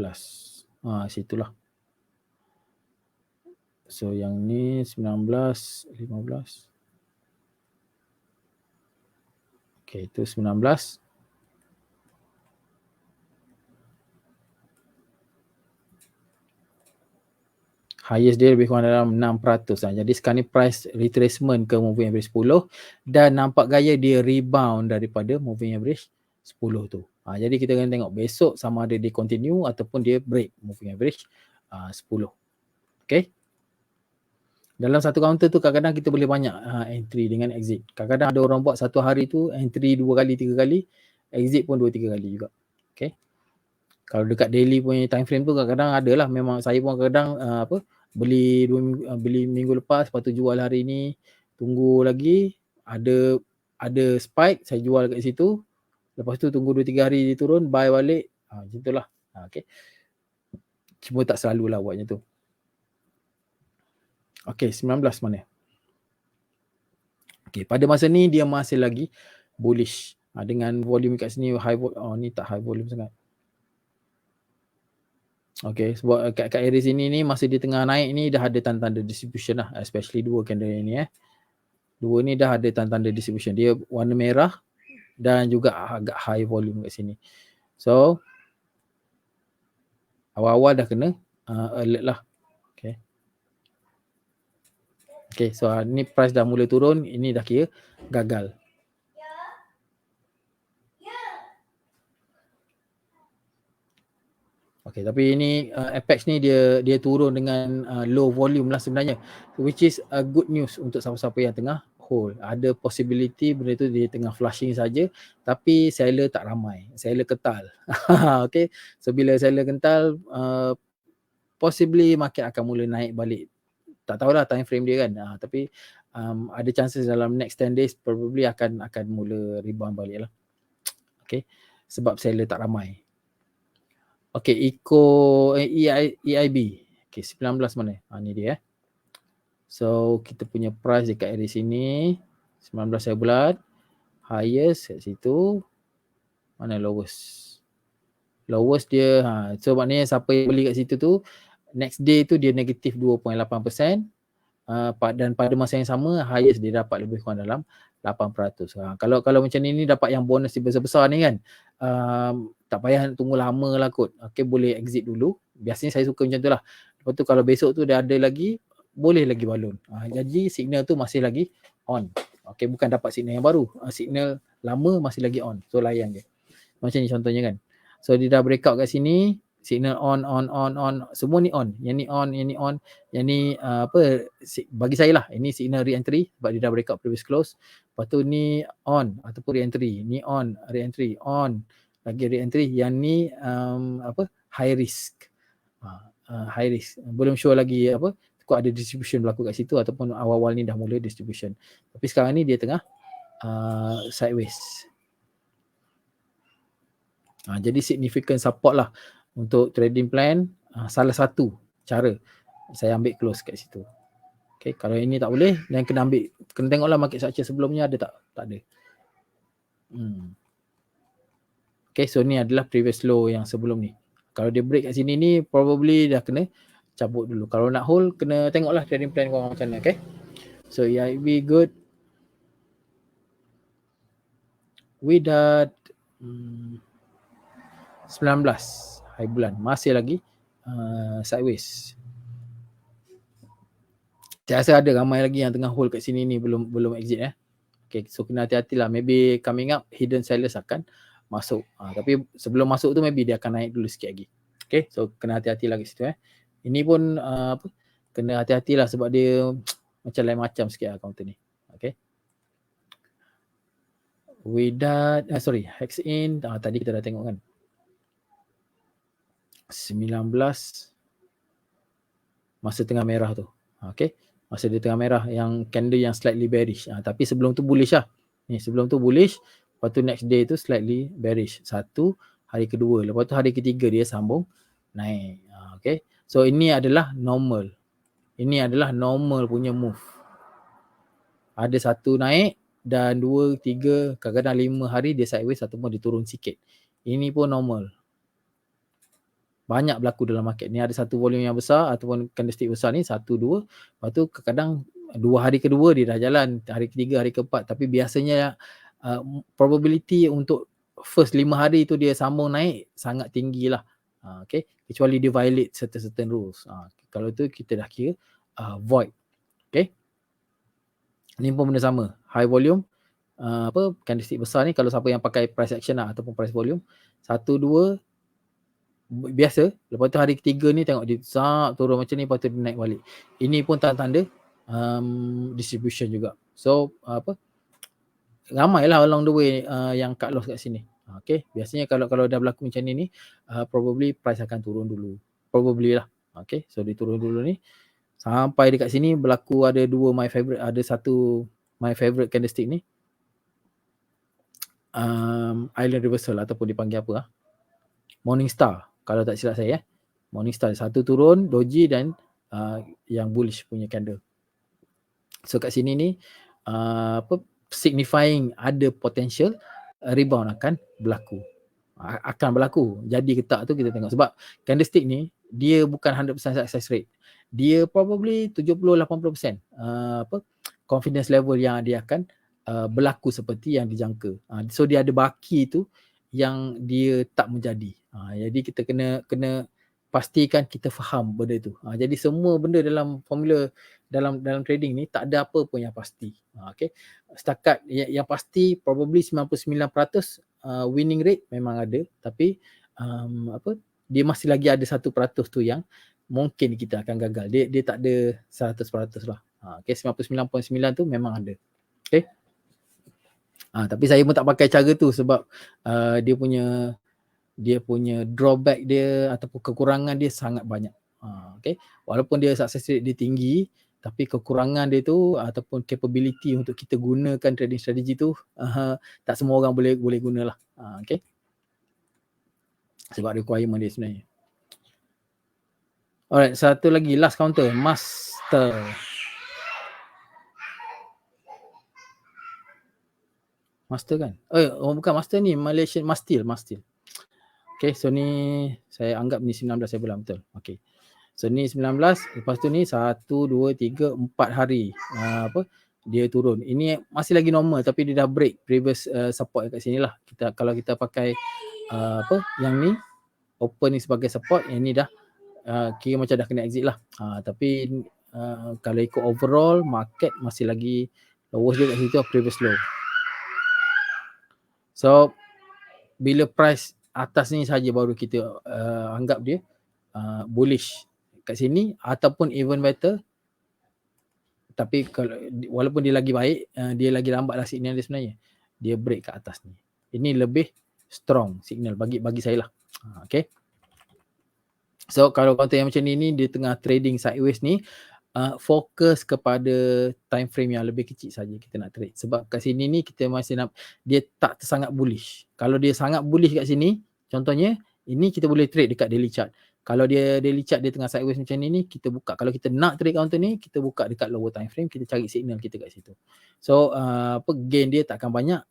Situlah. So yang ni 19, 15. Okay, itu 19. Highest dia lebih kurang dalam 6%. Jadi sekarang ni price retracement ke moving average 10 dan nampak gaya dia rebound daripada moving average 10 tu. Jadi kita kena tengok besok sama ada dia continue ataupun dia break moving average 10. Okay. Dalam satu counter tu kadang-kadang kita boleh banyak entry dengan exit. Kadang-kadang ada orang buat satu hari tu entry 2 kali, 3 kali, exit pun 2-3 kali juga. Okay. Kalau dekat daily punya time frame tu kadang-kadang ada lah, memang saya pun kadang beli minggu lepas, lepas tu jual hari ni, tunggu lagi ada spike, saya jual kat situ, lepas tu tunggu 2-3 hari dia turun, buy balik, macam tu lah. Okay. Cuma tak selalu lah buatnya tu. Okay, 19 mana? Okay, pada masa ni dia masih lagi bullish. Dengan volume kat sini high volume, ni tak high volume sangat. Okay, sebab kat area sini ni masa di tengah naik ni dah ada tanda-tanda distribution lah, especially dua candle ni Dua ni dah ada tanda-tanda distribution. Dia warna merah dan juga agak high volume kat sini. So awal-awal dah kena alert lah. Okay. Okay, so ni price dah mula turun, ini dah kira gagal. Okay, tapi ini Apex ni dia turun dengan low volume lah sebenarnya, which is a good news untuk siapa-siapa yang tengah hold. Ada possibility benda tu dia tengah flushing saja, tapi seller tak ramai, seller kental. Okay, so bila seller kental, possibly market akan mula naik balik. Tak tahulah time frame dia kan, tapi ada chances dalam next 10 days probably akan mula rebound balik lah. Okay, sebab seller tak ramai. Okay, EIB. Okay, 19 mana? Ni dia. So kita punya price dekat area sini 19 saya bulat. Highest kat situ. Mana lowest? Lowest dia so maknanya siapa yang beli kat situ tu next day tu dia negatif 2.8%. Dan pada masa yang sama highest dia dapat lebih kurang dalam 8%. Kalau macam ni dapat yang bonus besar-besar ni kan, tak payah tunggu lama lah kot. Okay, boleh exit dulu. Biasanya saya suka macam tu lah. Lepas tu kalau besok tu dia ada lagi, boleh lagi balon. Jadi signal tu masih lagi on. Okay, bukan dapat signal yang baru. Signal lama masih lagi on. So layan je. Macam ni contohnya kan. So dia dah breakout kat sini, signal on. Semua ni on. Yang ni on, yang ni on. Yang ni bagi saya lah, ini signal re-entry sebab dia dah breakout previous close. Lepas tu ni on ataupun re-entry. Ni on, re-entry, on. Lagi re-entry. Yang ni high risk. High risk. Belum sure lagi kau ada distribution berlaku kat situ ataupun awal-awal ni dah mula distribution. Tapi sekarang ni dia tengah sideways. Jadi significant support lah untuk trading plan. Salah satu cara saya ambil close kat situ. Okay, kalau ini tak boleh, dan kena tengoklah market structure sebelumnya ada tak? Tak ada. Okay, so ni adalah previous low yang sebelum ni. Kalau dia break kat sini ni, probably dah kena cabut dulu. Kalau nak hold, kena tengoklah trading plan korang macam mana. Okay, so EIB good. Wydad 19 hari bulan, masih lagi sideways. Saya rasa ada ramai lagi yang tengah hold kat sini ni belum exit Okay, so kena hati-hati lah. Maybe coming up hidden sellers akan masuk. Tapi sebelum masuk tu maybe dia akan naik dulu sikit lagi. Okay, so kena hati-hati lah kat situ Ini pun kena hati-hati lah sebab dia macam lain macam sikit counter ni. Okay. Wydad, Hexin, tadi kita dah tengok kan. 19 masa tengah merah tu. Okay. Masa dia tengah merah yang candle yang slightly bearish. Tapi sebelum tu bullish lah. Ni sebelum tu bullish, lepas tu next day tu slightly bearish. Satu, hari kedua. Lepas tu hari ketiga dia sambung naik. Okay. So ini adalah normal. Ini adalah normal punya move. Ada satu naik dan 2, 3, kadang-kadang 5 hari dia sideways ataupun dia turun sikit. Ini pun normal. Banyak berlaku dalam market ni. Ada satu volume yang besar ataupun candlestick besar ni 1, 2. Lepas tu kadang 2 hari kedua dia dah jalan, hari ketiga, hari keempat. Tapi biasanya probability untuk first 5 hari tu dia sambung naik sangat tinggi lah. Okay. Kecuali dia violate certain rules. Kalau tu kita dah kira void. Okay. Ni pun benda sama. High volume. Candlestick besar ni kalau siapa yang pakai price action lah ataupun price volume. 1, 2 biasa. Lepas tu hari ketiga ni tengok dia turun macam ni, lepas tu dia naik balik. Ini pun tanda-tanda distribution juga. So ramailah along the way yang cut loss kat sini. Okay, biasanya kalau dah berlaku macam ni probably price akan turun dulu. Probably lah. Okay, so dia turun dulu ni sampai dekat sini berlaku ada satu my favorite candlestick ni, island reversal ataupun dipanggil apa Morningstar. Kalau tak silap saya Morningstar, satu turun doji dan yang bullish punya candle. So kat sini ni signifying ada potential rebound akan berlaku. Jadi ke tak tu kita tengok sebab candlestick ni dia bukan 100% success rate. Dia probably 70-80% confidence level yang dia akan berlaku seperti yang dijangka. So dia ada baki tu yang dia tak menjadi. Jadi kita kena pastikan kita faham benda tu. Jadi semua benda dalam formula dalam trading ni tak ada apa pun yang pasti. Okay. Setakat yang pasti probably 99% winning rate memang ada, tapi dia masih lagi ada 1% tu yang mungkin kita akan gagal. Dia tak ada 100% lah. Okay, 99.9 tu memang ada. Okay. Tapi saya pun tak pakai cara tu sebab dia punya drawback dia ataupun kekurangan dia sangat banyak. Okay. Walaupun dia success rate dia tinggi, tapi kekurangan dia tu ataupun capability untuk kita gunakan trading strategy tu tak semua orang boleh gunalah. Okay. sebab requirement dia sebenarnya. Alright, satu lagi last counter, master. Master kan? Oh bukan master ni, Malaysian Mastil. Okay, so ni saya anggap ni 19 saya bilang betul. Okay. So ni 19, lepas tu ni 1, 2, 3, 4 hari dia turun. Ini masih lagi normal tapi dia dah break previous support kat sini lah. Kalau kita pakai yang ni open ni sebagai support, yang ni dah kira macam dah kena exit lah. Tapi kalau ikut overall market masih lagi lowest dia kat situ, previous low. So bila price atas ni saja baru kita anggap dia bullish kat sini, ataupun even better. Tapi kalau walaupun dia lagi baik, dia lagi lambat lah signal dia sebenarnya. Dia break kat atas ni. Ini lebih strong signal bagi saya lah. Okay. So kalau counter yang macam ni dia tengah trading sideways ni, fokus kepada time frame yang lebih kecil saja kita nak trade. Sebab kat sini ni kita masih nak, dia tak sangat bullish. Kalau dia sangat bullish kat sini, contohnya ini kita boleh trade dekat daily chart. Kalau dia daily chart dia tengah sideways macam ni kita buka. Kalau kita nak trade counter ni, kita buka dekat lower time frame, kita cari signal kita kat situ. So gain dia takkan banyak,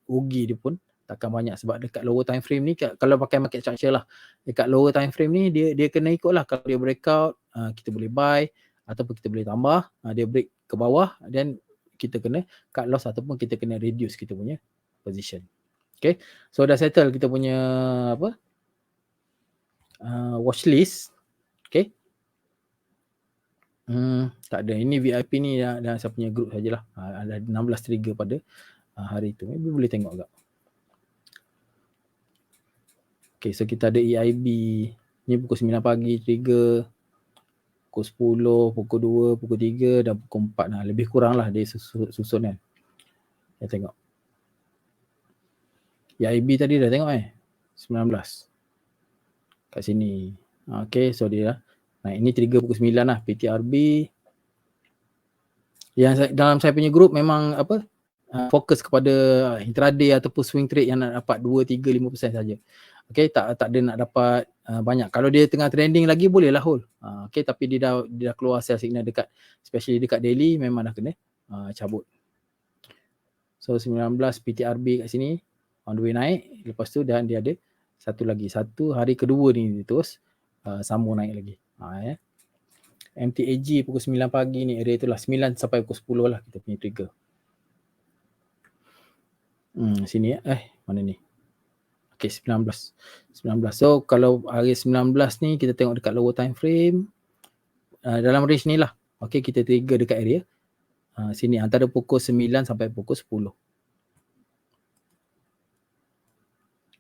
rugi dia pun takkan banyak, sebab dekat lower time frame ni kalau pakai market structure lah, dekat lower time frame ni dia kena ikut lah. Kalau dia breakout, kita boleh buy ataupun kita boleh tambah. Dia break ke bawah dan kita kena cut loss ataupun kita kena reduce kita punya position. Okay, so dah settle kita punya watch list. Okay, tak ada, ini VIP ni dah saya punya group sajalah. Ada 16 trigger pada hari tu. Maybe boleh tengok agak. Okay, so kita ada EIB ni pukul 9 pagi trigger, pukul 10, pukul 2, pukul 3 dan pukul 4 lah. Lebih kurang lah dia susun kan. Kita tengok. EIB tadi dah tengok 19 kat sini. Okay, so dia lah. Nah, ini trigger pukul 9 lah. PTRB. Yang dalam saya punya group memang fokus kepada intraday ataupun swing trade yang nak dapat 2, 3, 5% saja. Okay, tak ada nak dapat banyak. Kalau dia tengah trending lagi boleh lah hold. Okay, tapi dia dah keluar sell signal dekat, especially dekat daily, memang dah kena cabut. So 19 PTRB kat sini on the way naik. Lepas tu dan dia ada satu lagi, hari kedua ni dia terus sambung naik lagi. MTAG pukul 9 pagi ni area tu lah, 9 sampai pukul 10 lah kita punya trigger. Sini mana ni? Okay, 19. So kalau hari 19 ni kita tengok dekat lower time frame, dalam range ni lah. Okay, kita trigger dekat area sini antara pukul 9 sampai pukul 10.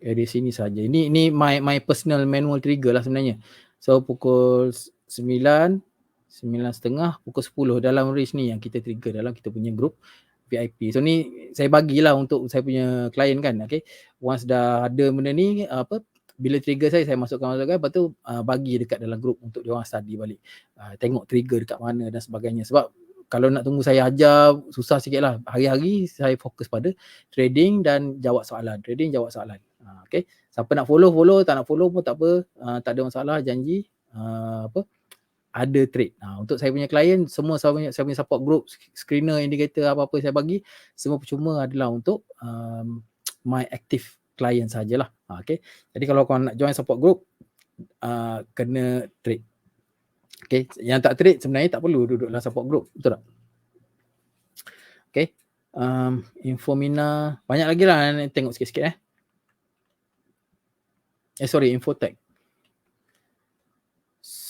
Area sini saja. Ini my personal manual trigger lah sebenarnya. So pukul 9, 9.30, pukul 10 dalam range ni yang kita trigger dalam kita punya group VIP. So ni saya bagilah untuk saya punya klien kan. Okay, once dah ada benda ni, bila trigger saya masukkan, lepas tu bagi dekat dalam group untuk dia orang study balik, tengok trigger dekat mana dan sebagainya. Sebab kalau nak tunggu saya ajar susah sikit lah. Hari-hari saya fokus pada trading dan jawab soalan. Okay, siapa nak follow, tak nak follow pun tak apa, tak ada masalah, janji ada trade. Untuk saya punya klien, semua saya punya support group, screener, indicator, apa-apa saya bagi, semua percuma adalah untuk my active client sajalah. Okay, jadi kalau kau nak join support group, kena trade. Okay, yang tak trade sebenarnya tak perlu duduk dalam support group, betul tak? Okay, Infomina, banyak lagi lah, tengok sikit-sikit Infotech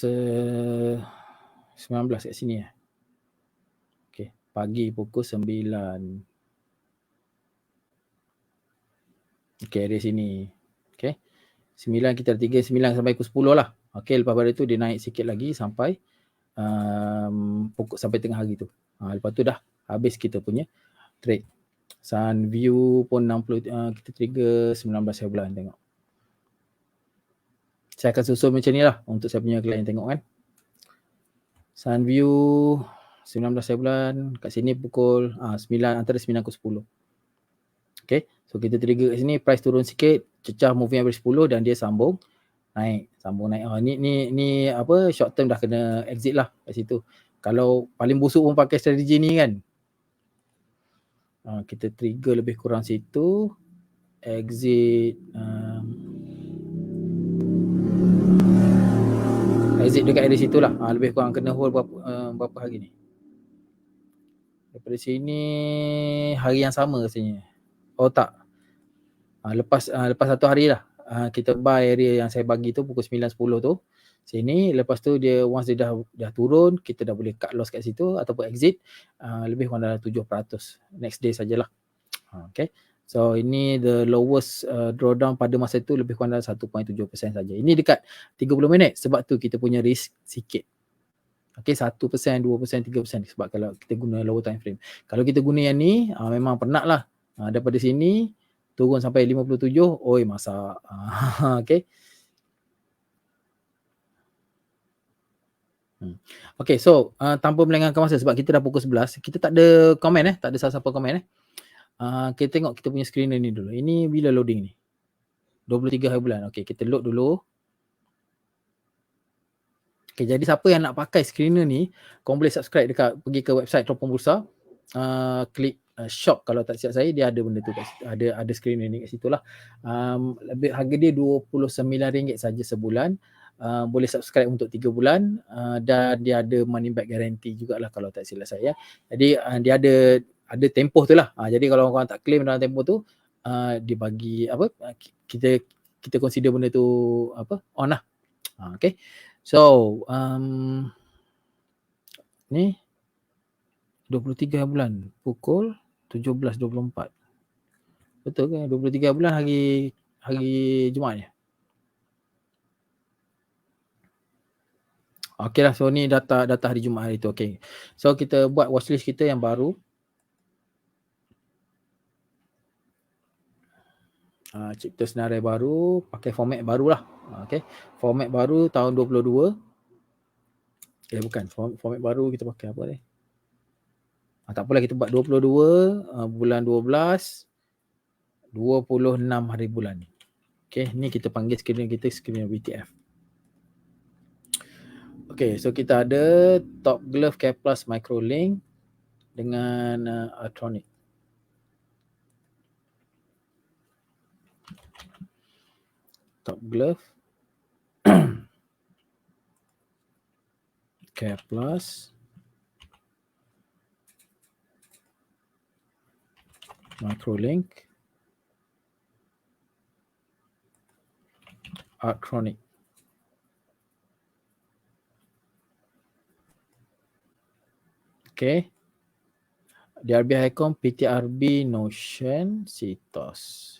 19 kat sini Okay, pagi pukul 9. Okay, dari sini. Okay, 9 kita ada 9 sampai pukul 10 lah. Okay, lepas pada tu dia naik sikit lagi sampai pukul sampai tengah hari tu. Lepas tu dah habis kita punya trade. Sunview pun 60, kita trigger 19 bulan tengok. Saya akan susun macam ni lah untuk saya punya klien tengok kan. Sunview 19 bulan kat sini pukul 9, antara 9 ke 10. Okay, so kita trigger kat sini, price turun sikit, cecah moving average 10 dan dia sambung naik, sambung naik. Ni apa, short term dah kena exit lah kat situ. Kalau paling busuk pun pakai strategi ni kan. Kita trigger lebih kurang situ, exit exit dekat area situ lah. Lebih kurang kena hold berapa hari ni. Daripada sini hari yang sama rasanya. Oh tak. Lepas satu hari lah. Kita buy area yang saya bagi tu pukul 9.10 tu. Sini, lepas tu dia once dia dah turun, kita dah boleh cut loss kat situ ataupun exit. Lebih kurang dalam 7%. Next day sajalah. Okay. So ini the lowest drawdown pada masa itu lebih kurang dalam 1.7% saja. Ini dekat 30 minit sebab tu kita punya risk sikit. Okay, 1%, 2%, 3% sebab kalau kita guna lower time frame. Kalau kita guna yang ni, memang penat lah. Daripada sini, turun sampai 57, oi masak. Okay. Okay, so tanpa melengahkan masa sebab kita dah pukul 11, kita tak ada komen tak ada siapa-siapa komen kita tengok kita punya screener ni dulu. Ini bila loading ni? 23 hari bulan. Okay, kita load dulu. Okay, jadi siapa yang nak pakai screener ni, korang boleh subscribe pergi ke website Teropong Bursa, klik shop kalau tak silap saya, dia ada benda tu kat situ, ada screener ni kat situ lah. Harga dia RM29 saja sebulan. Boleh subscribe untuk 3 bulan dan dia ada money back guarantee jugalah kalau tak silap saya. Jadi dia ada tempoh tu lah. Jadi kalau korang tak claim dalam tempoh tu, dia bagi apa, kita consider benda tu apa, on lah. Okay. So, ni 23 bulan pukul 17.24. Betul ke? 23 bulan hari Jumaat ni. Okey lah, so ni data hari Jumaat hari tu. Okey. So kita buat watchlist kita yang baru. Cipta senarai baru, pakai format baru lah. Okey. Format baru tahun 22. Bukan, format baru kita pakai apa ni? Tak apalah, kita buat 22 bulan 12 26 hari bulan ni. Okay, ni kita panggil screener kita screener BTF. Okay, so kita ada Top Glove Care Plus Microlink dengan Artronic. Top Glove Care Plus Microlink Artronic. Okay. DRB Highcom, PTRB, Notion, Citos.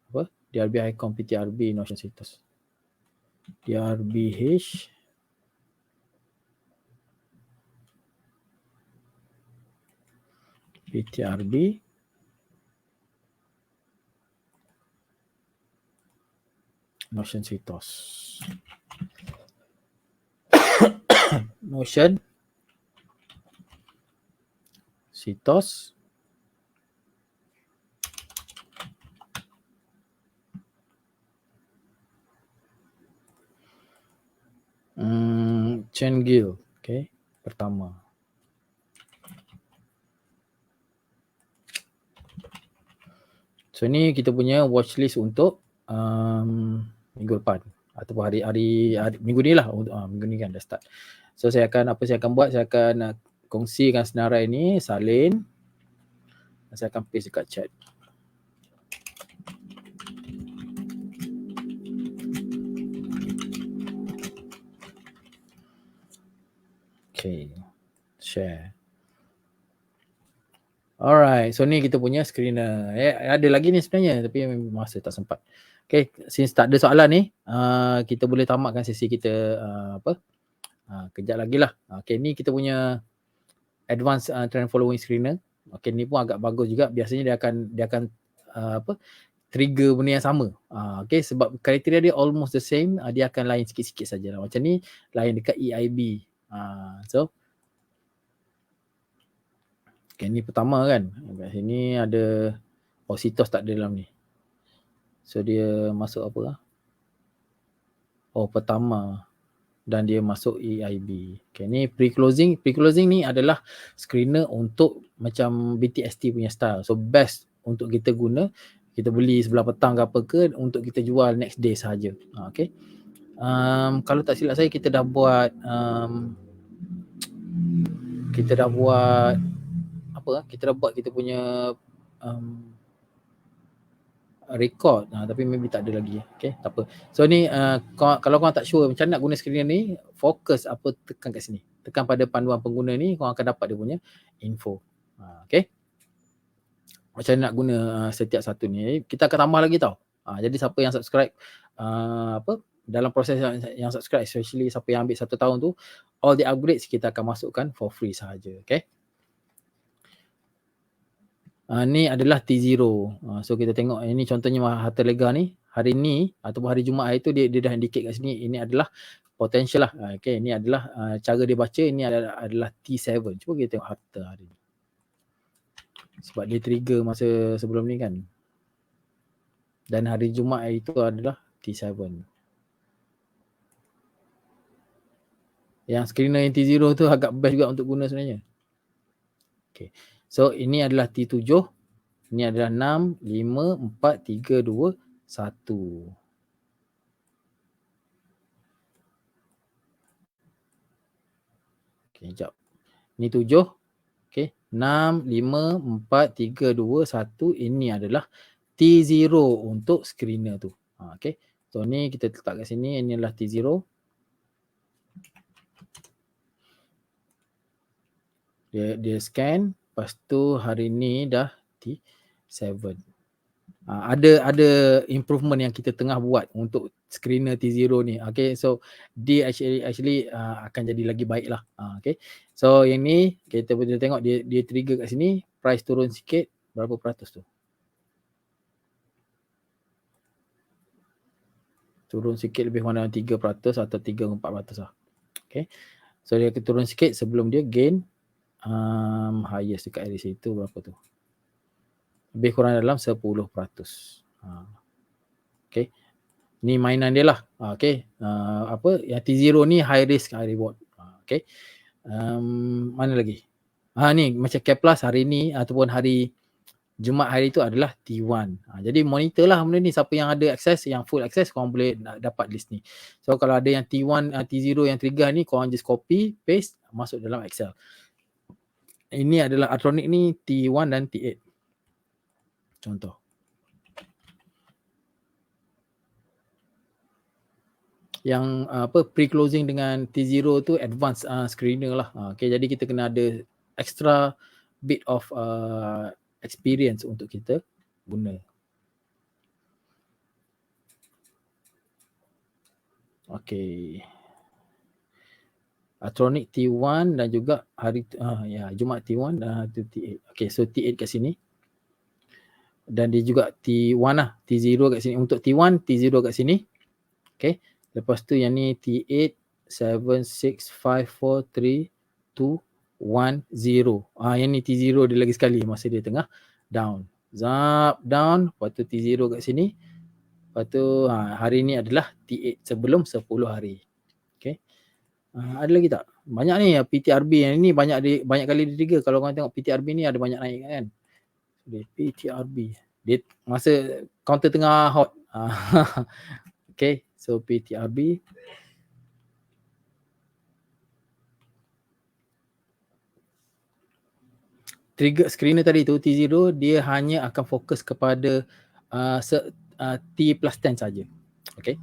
Apa? DRB Highcom, PTRB, Notion, Citos. DRBH. PTRB. Notion, Citos. Notion, Citos, Chengil. Okay, pertama. So ni kita punya watchlist untuk minggu depan ataupun hari minggu ni lah. Minggu ni kan dah start. So saya akan buat, saya akan kongsikan senarai ni, salin. Saya akan paste dekat chat. Okay, share. Alright, so ni kita punya screener. Ada lagi ni sebenarnya tapi masa tak sempat. Okay, since tak ada soalan ni, kita boleh tamatkan sesi kita kejap lagi lah. Okay, ni kita punya advanced trend following screener. Okay, ni pun agak bagus juga. Biasanya dia akan trigger benda yang sama. Okay, sebab kriteria dia almost the same, dia akan lain sikit-sikit saja lah. Macam ni lain dekat EIB. So okay, ni pertama kan. Kat sini ada Citos tak ada dalam ni. So dia masuk apa lah? Oh, pertama. Dan dia masuk EIB. Okay, ni pre-closing. Pre-closing ni adalah screener untuk macam BTST punya style. So best untuk kita guna. Kita beli sebelah petang ke apa ke untuk kita jual next day sahaja. Okay. Kalau tak silap saya kita dah buat kita punya record, tapi maybe tak ada lagi. Okay, tak apa. So ni kalau korang tak sure macam nak guna screener ni, fokus apa tekan kat sini. Tekan pada panduan pengguna ni, korang akan dapat dia punya info. Okay. Macam nak guna setiap satu ni. Kita akan tambah lagi tau. Jadi siapa yang subscribe dalam proses yang subscribe, especially siapa yang ambil 1 tahun tu, all the upgrades kita akan masukkan for free sahaja. Okay. Ni adalah T0. So kita tengok ini contohnya harta lega ni. Hari ni ataupun hari Jumaat hari tu dia dah indicate kat sini. Ini adalah potential lah. Okay, ini adalah cara dia baca. Ini adalah T7. Cuba kita tengok harta hari ni. Sebab dia trigger masa sebelum ni kan. Dan hari Jumaat hari tu adalah T7. Yang screener yang T0 tu agak best juga untuk guna sebenarnya. Okay. So ini adalah T7. Ini adalah 6, 5, 4, 3, 2, 1. Okay, sekejap. Ini 7. Okay. 6, 5, 4, 3, 2, 1. Ini adalah T0 untuk screener tu. Okay. So ni kita letak kat sini. Ini adalah T0. Dia scan. Lepas tu hari ni dah T7. Ada improvement yang kita tengah buat untuk screener T0 ni. Okay, so dia actually akan jadi lagi baik lah. Okay, so yang ni kita boleh tengok dia trigger kat sini, price turun sikit, berapa peratus tu? Turun sikit lebih mana 3% atau 3-4% lah. Okay, so dia turun sikit sebelum dia gain highest dekat area situ berapa tu? Lebih kurang dalam 10%. Okay. Ni mainan dia lah. Okay. Yang T0 ni high risk, high reward. Okay. Mana lagi? Ni macam K Plus hari ni ataupun hari Jumaat hari tu adalah T1. Jadi monitor lah benda ni. Siapa yang ada akses, yang full akses, korang boleh dapat list ni. So kalau ada yang T1, T0 yang trigger ni, korang just copy, paste, masuk dalam Excel. Ini adalah Atronic ni T1 dan T8. Contoh. Yang pre-closing dengan T0 tu advanced screener lah. Okay, jadi kita kena ada extra bit of experience untuk kita guna. Okay. Atronic T1 dan juga hari Jumaat T1 dan T8. Okay, so T8 kat sini. Dan dia juga T1 lah. T0 kat sini. Untuk T1, T0 kat sini. Okay. Lepas tu yang ni T8, 7, 6, 5, 4, 3, 2, 1, 0. Yang ni T0 dia lagi sekali masa dia tengah down. Zap, down. Lepas tu T0 kat sini. Lepas tu hari ni adalah T8 sebelum 10 hari. Okay. Ada lagi tak? Banyak ni PTRB yang ni banyak kali dia trigger. Kalau korang tengok PTRB ni ada banyak naik kan. PTRB. Dia masa counter tengah hot. Okay. So PTRB. Trigger screener tadi tu T0 dia hanya akan fokus kepada T plus 10 saja. Okay.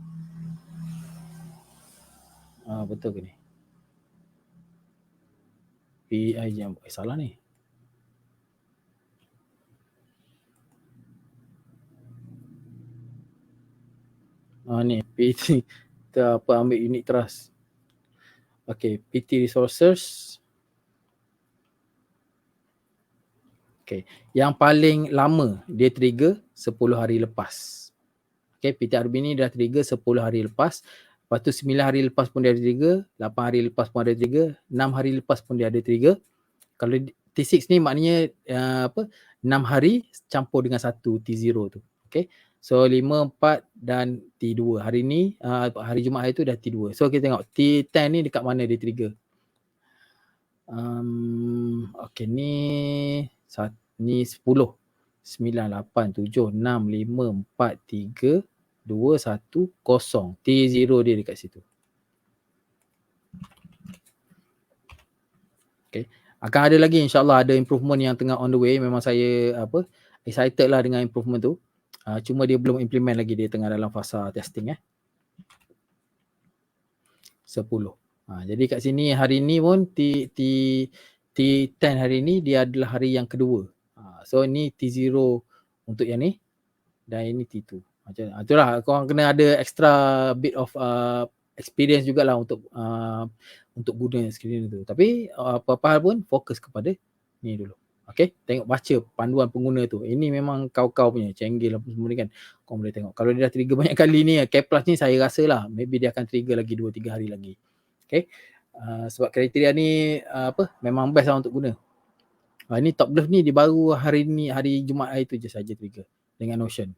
Betul ke ni? PI salah ni. Ni PT kita ambil unit trust. Okay, PT resources. Okay, yang paling lama dia trigger 10 hari lepas. Okay, PTRB ni dah trigger 10 hari lepas. Lepas tu 9 hari lepas pun dia ada trigger, 8 hari lepas pun ada trigger, 6 hari lepas pun dia ada trigger. Kalau T6 ni maknanya 6 hari campur dengan 1 T0 tu. Okay. So 5, 4 dan T2. Hari ni hari Jumaat itu dah T2. So kita tengok T10 ni dekat mana dia trigger. Okay ni 10, 9, 8, 7, 6, 5, 4, 3, 2, 1, 0. T0 dia dekat situ. Okay. Akan ada lagi insyaAllah, ada improvement yang tengah on the way. Memang saya excited lah dengan improvement tu. Cuma dia belum implement lagi, dia tengah dalam fasa testing 10. Jadi kat sini hari ni pun T10 hari ni dia adalah hari yang kedua. So ni T0 untuk yang ni dan ini T2. Itulah korang kena ada extra bit of experience jugalah untuk guna screen tu. Tapi apa-apa hal pun fokus kepada ni dulu. Okay, tengok baca panduan pengguna tu. Ini memang kau-kau punya cenggil apa semua ni kan. Kau boleh tengok. Kalau dia dah trigger banyak kali ni, K+ ni saya rasa lah maybe dia akan trigger lagi 2-3 hari lagi. Okay. Sebab kriteria ni memang best lah untuk guna. Ini top bluff ni dia baru hari ni, hari Jumaat hari tu je saja trigger dengan Notion.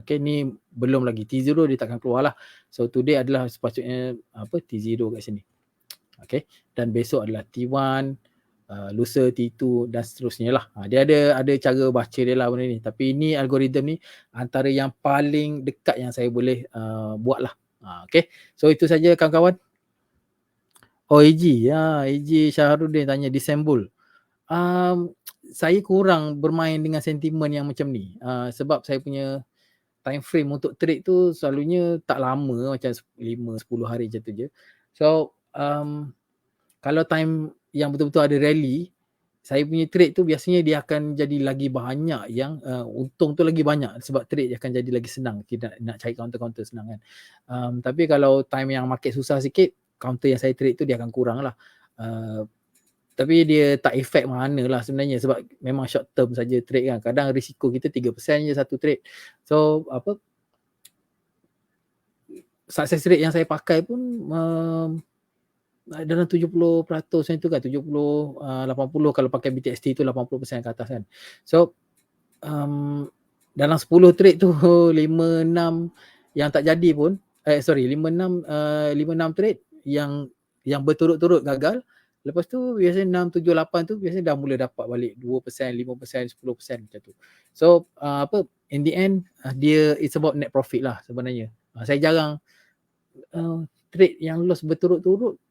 Okay, ni belum lagi. T0 dia takkan keluar lah. So today adalah sepatutnya T0 kat sini. Okay, dan besok adalah T1, lusa T2 dan seterusnya lah. Dia ada cara baca dia lah benda ni. Tapi ini algoritma ni antara yang paling dekat yang saya boleh buat lah. Okay, so itu saja kawan-kawan. AG. AG Syahrudin tanya disembul. Saya kurang bermain dengan sentimen yang macam ni. Sebab saya punya time frame untuk trade tu selalunya tak lama, macam 5-10 hari macam tu je. So kalau time yang betul-betul ada rally, saya punya trade tu biasanya dia akan jadi lagi banyak yang untung tu lagi banyak sebab trade dia akan jadi lagi senang. Tidak nak cari counter-counter senang kan. Tapi kalau time yang market susah sikit, counter yang saya trade tu dia akan kurang lah. Tapi dia tak efek mana lah sebenarnya sebab memang short term saja trade kan. Kadang risiko kita 3% je satu trade. So success rate yang saya pakai pun dalam 70% macam tu kan, 70, 80 kalau pakai BTXT tu 80% ke atas kan. So dalam 10 trade tu 5-6 yang tak jadi pun 5-6 trade yang berturut-turut gagal. Lepas tu biasanya 6, 7, 8 tu biasanya dah mula dapat balik 2%, 5%, 10% macam tu. So in the end dia it's about net profit lah sebenarnya. Saya jarang trade yang loss berturut-turut.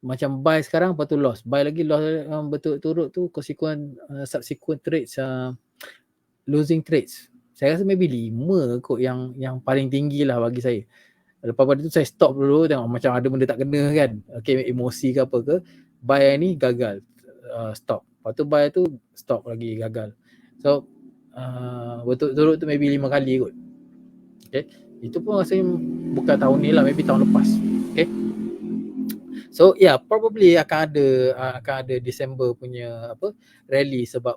Macam buy sekarang lepas tu loss. Buy lagi loss berturut-turut tu subsequent trades losing trades. Saya rasa maybe 5 kot yang paling tinggi lah bagi saya. Lepas pada tu saya stop dulu tengok macam ada benda tak kena kan. Okay, emosi ke apa ke. Buy ni gagal. Stop. Lepas tu buy tu stop lagi gagal. So berturut-turut tu maybe 5 kali kot. Okay. Itu pun rasanya bukan tahun ni lah, maybe tahun lepas. Okay. So yeah, probably akan ada December punya rally sebab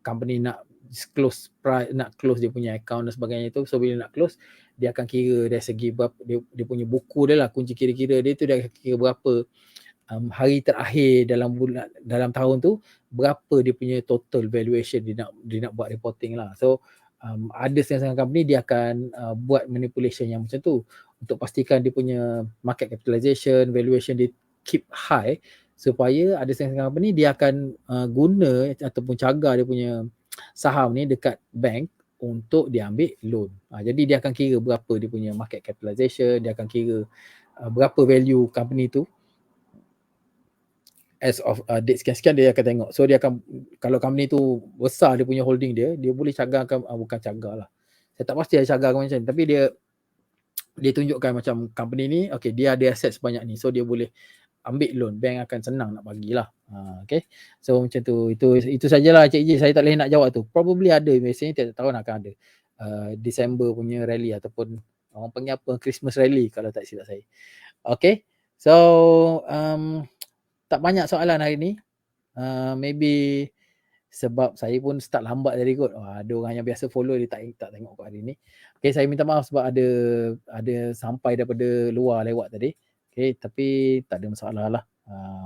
company nak close price, nak close dia punya account dan sebagainya tu. So bila nak close, dia akan kira dari segi berapa dia punya buku dia lah, kunci kira-kira dia tu dia akan kira berapa hari terakhir dalam tahun tu, berapa dia punya total valuation dia nak buat reporting lah. So ada setengah company dia akan buat manipulation yang macam tu untuk pastikan dia punya market capitalization, valuation dia keep high, supaya ada setengah company dia akan guna ataupun cagar dia punya saham ni dekat bank untuk dia ambil loan. Jadi dia akan kira berapa dia punya market capitalization, dia akan kira berapa value company tu as of date sekian-sekian dia akan tengok. So dia akan, kalau company tu besar dia punya holding dia boleh cagarkan, bukan cagar lah. Saya tak pasti dia cagar macam ni, tapi dia tunjukkan macam company ni, okay, dia ada aset sebanyak ni. So dia boleh ambil loan, bank akan senang nak bagilah. Okay. So macam tu, itu sajalah Cik J, saya tak boleh nak jawab tu. Probably ada, biasanya tiap tahun akan ada December punya rally ataupun orang panggil apa, Christmas rally kalau tak silap saya. Okay. So tak banyak soalan hari ni. Maybe sebab saya pun start lambat tadi kot. Ada orang yang biasa follow dia tak tengok kot hari ni. Okay, saya minta maaf sebab ada sampai daripada luar lewat tadi. Okay, tapi tak ada masalah lah.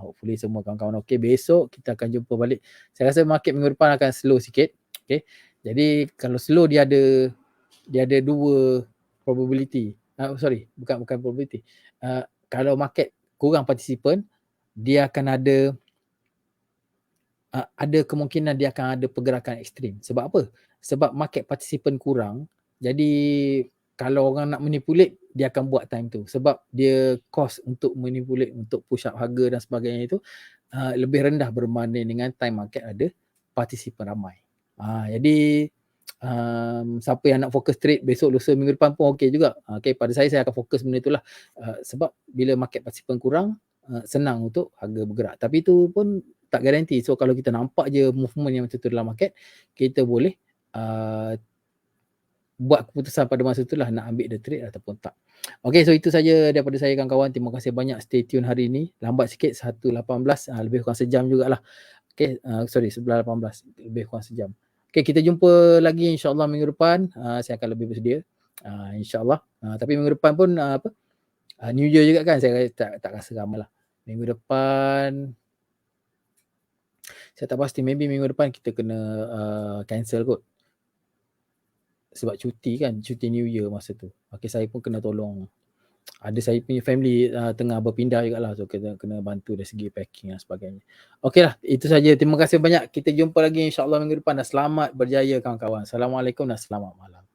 Hopefully semua kawan-kawan okay. Besok kita akan jumpa balik. Saya rasa market minggu depan akan slow sikit. Okay, Jadi kalau slow dia ada dua probability. Bukan probability. Kalau market kurang participant, dia akan ada kemungkinan dia akan ada pergerakan ekstrim. Sebab apa? Sebab market participant kurang, jadi kalau orang nak manipulate, dia akan buat time tu. Sebab dia cost untuk manipulate, untuk push up harga dan sebagainya itu lebih rendah berbanding dengan time market ada participant ramai. Jadi siapa yang nak fokus trade besok, lusa, minggu depan pun okey juga. Okay, pada saya akan fokus benda itulah. Sebab bila market participant kurang, senang untuk harga bergerak. Tapi itu pun tak garanti. So kalau kita nampak je movement yang macam tu dalam market, kita boleh buat keputusan pada masa itulah nak ambil the trade ataupun tak. Okay, so itu saja daripada saya kawan-kawan. Terima kasih banyak stay tune hari ini. Lambat sikit 1.18, lebih kurang sejam jugalah. Okay, 11.18, lebih kurang sejam. Okay, kita jumpa lagi insyaAllah minggu depan. Saya akan lebih bersedia. InsyaAllah. Tapi minggu depan pun New Year juga kan, saya tak rasa ramai lah. Minggu depan saya tak pasti, maybe minggu depan kita kena cancel kot. Sebab cuti kan, cuti New Year masa tu. Okay, saya pun kena tolong. Ada saya punya family tengah berpindah juga lah. So kita kena bantu dari segi packing dan sebagainya. Okay lah, itu saja. Terima kasih banyak. Kita jumpa lagi insyaAllah minggu depan. Dan selamat berjaya kawan-kawan. Assalamualaikum dan selamat malam.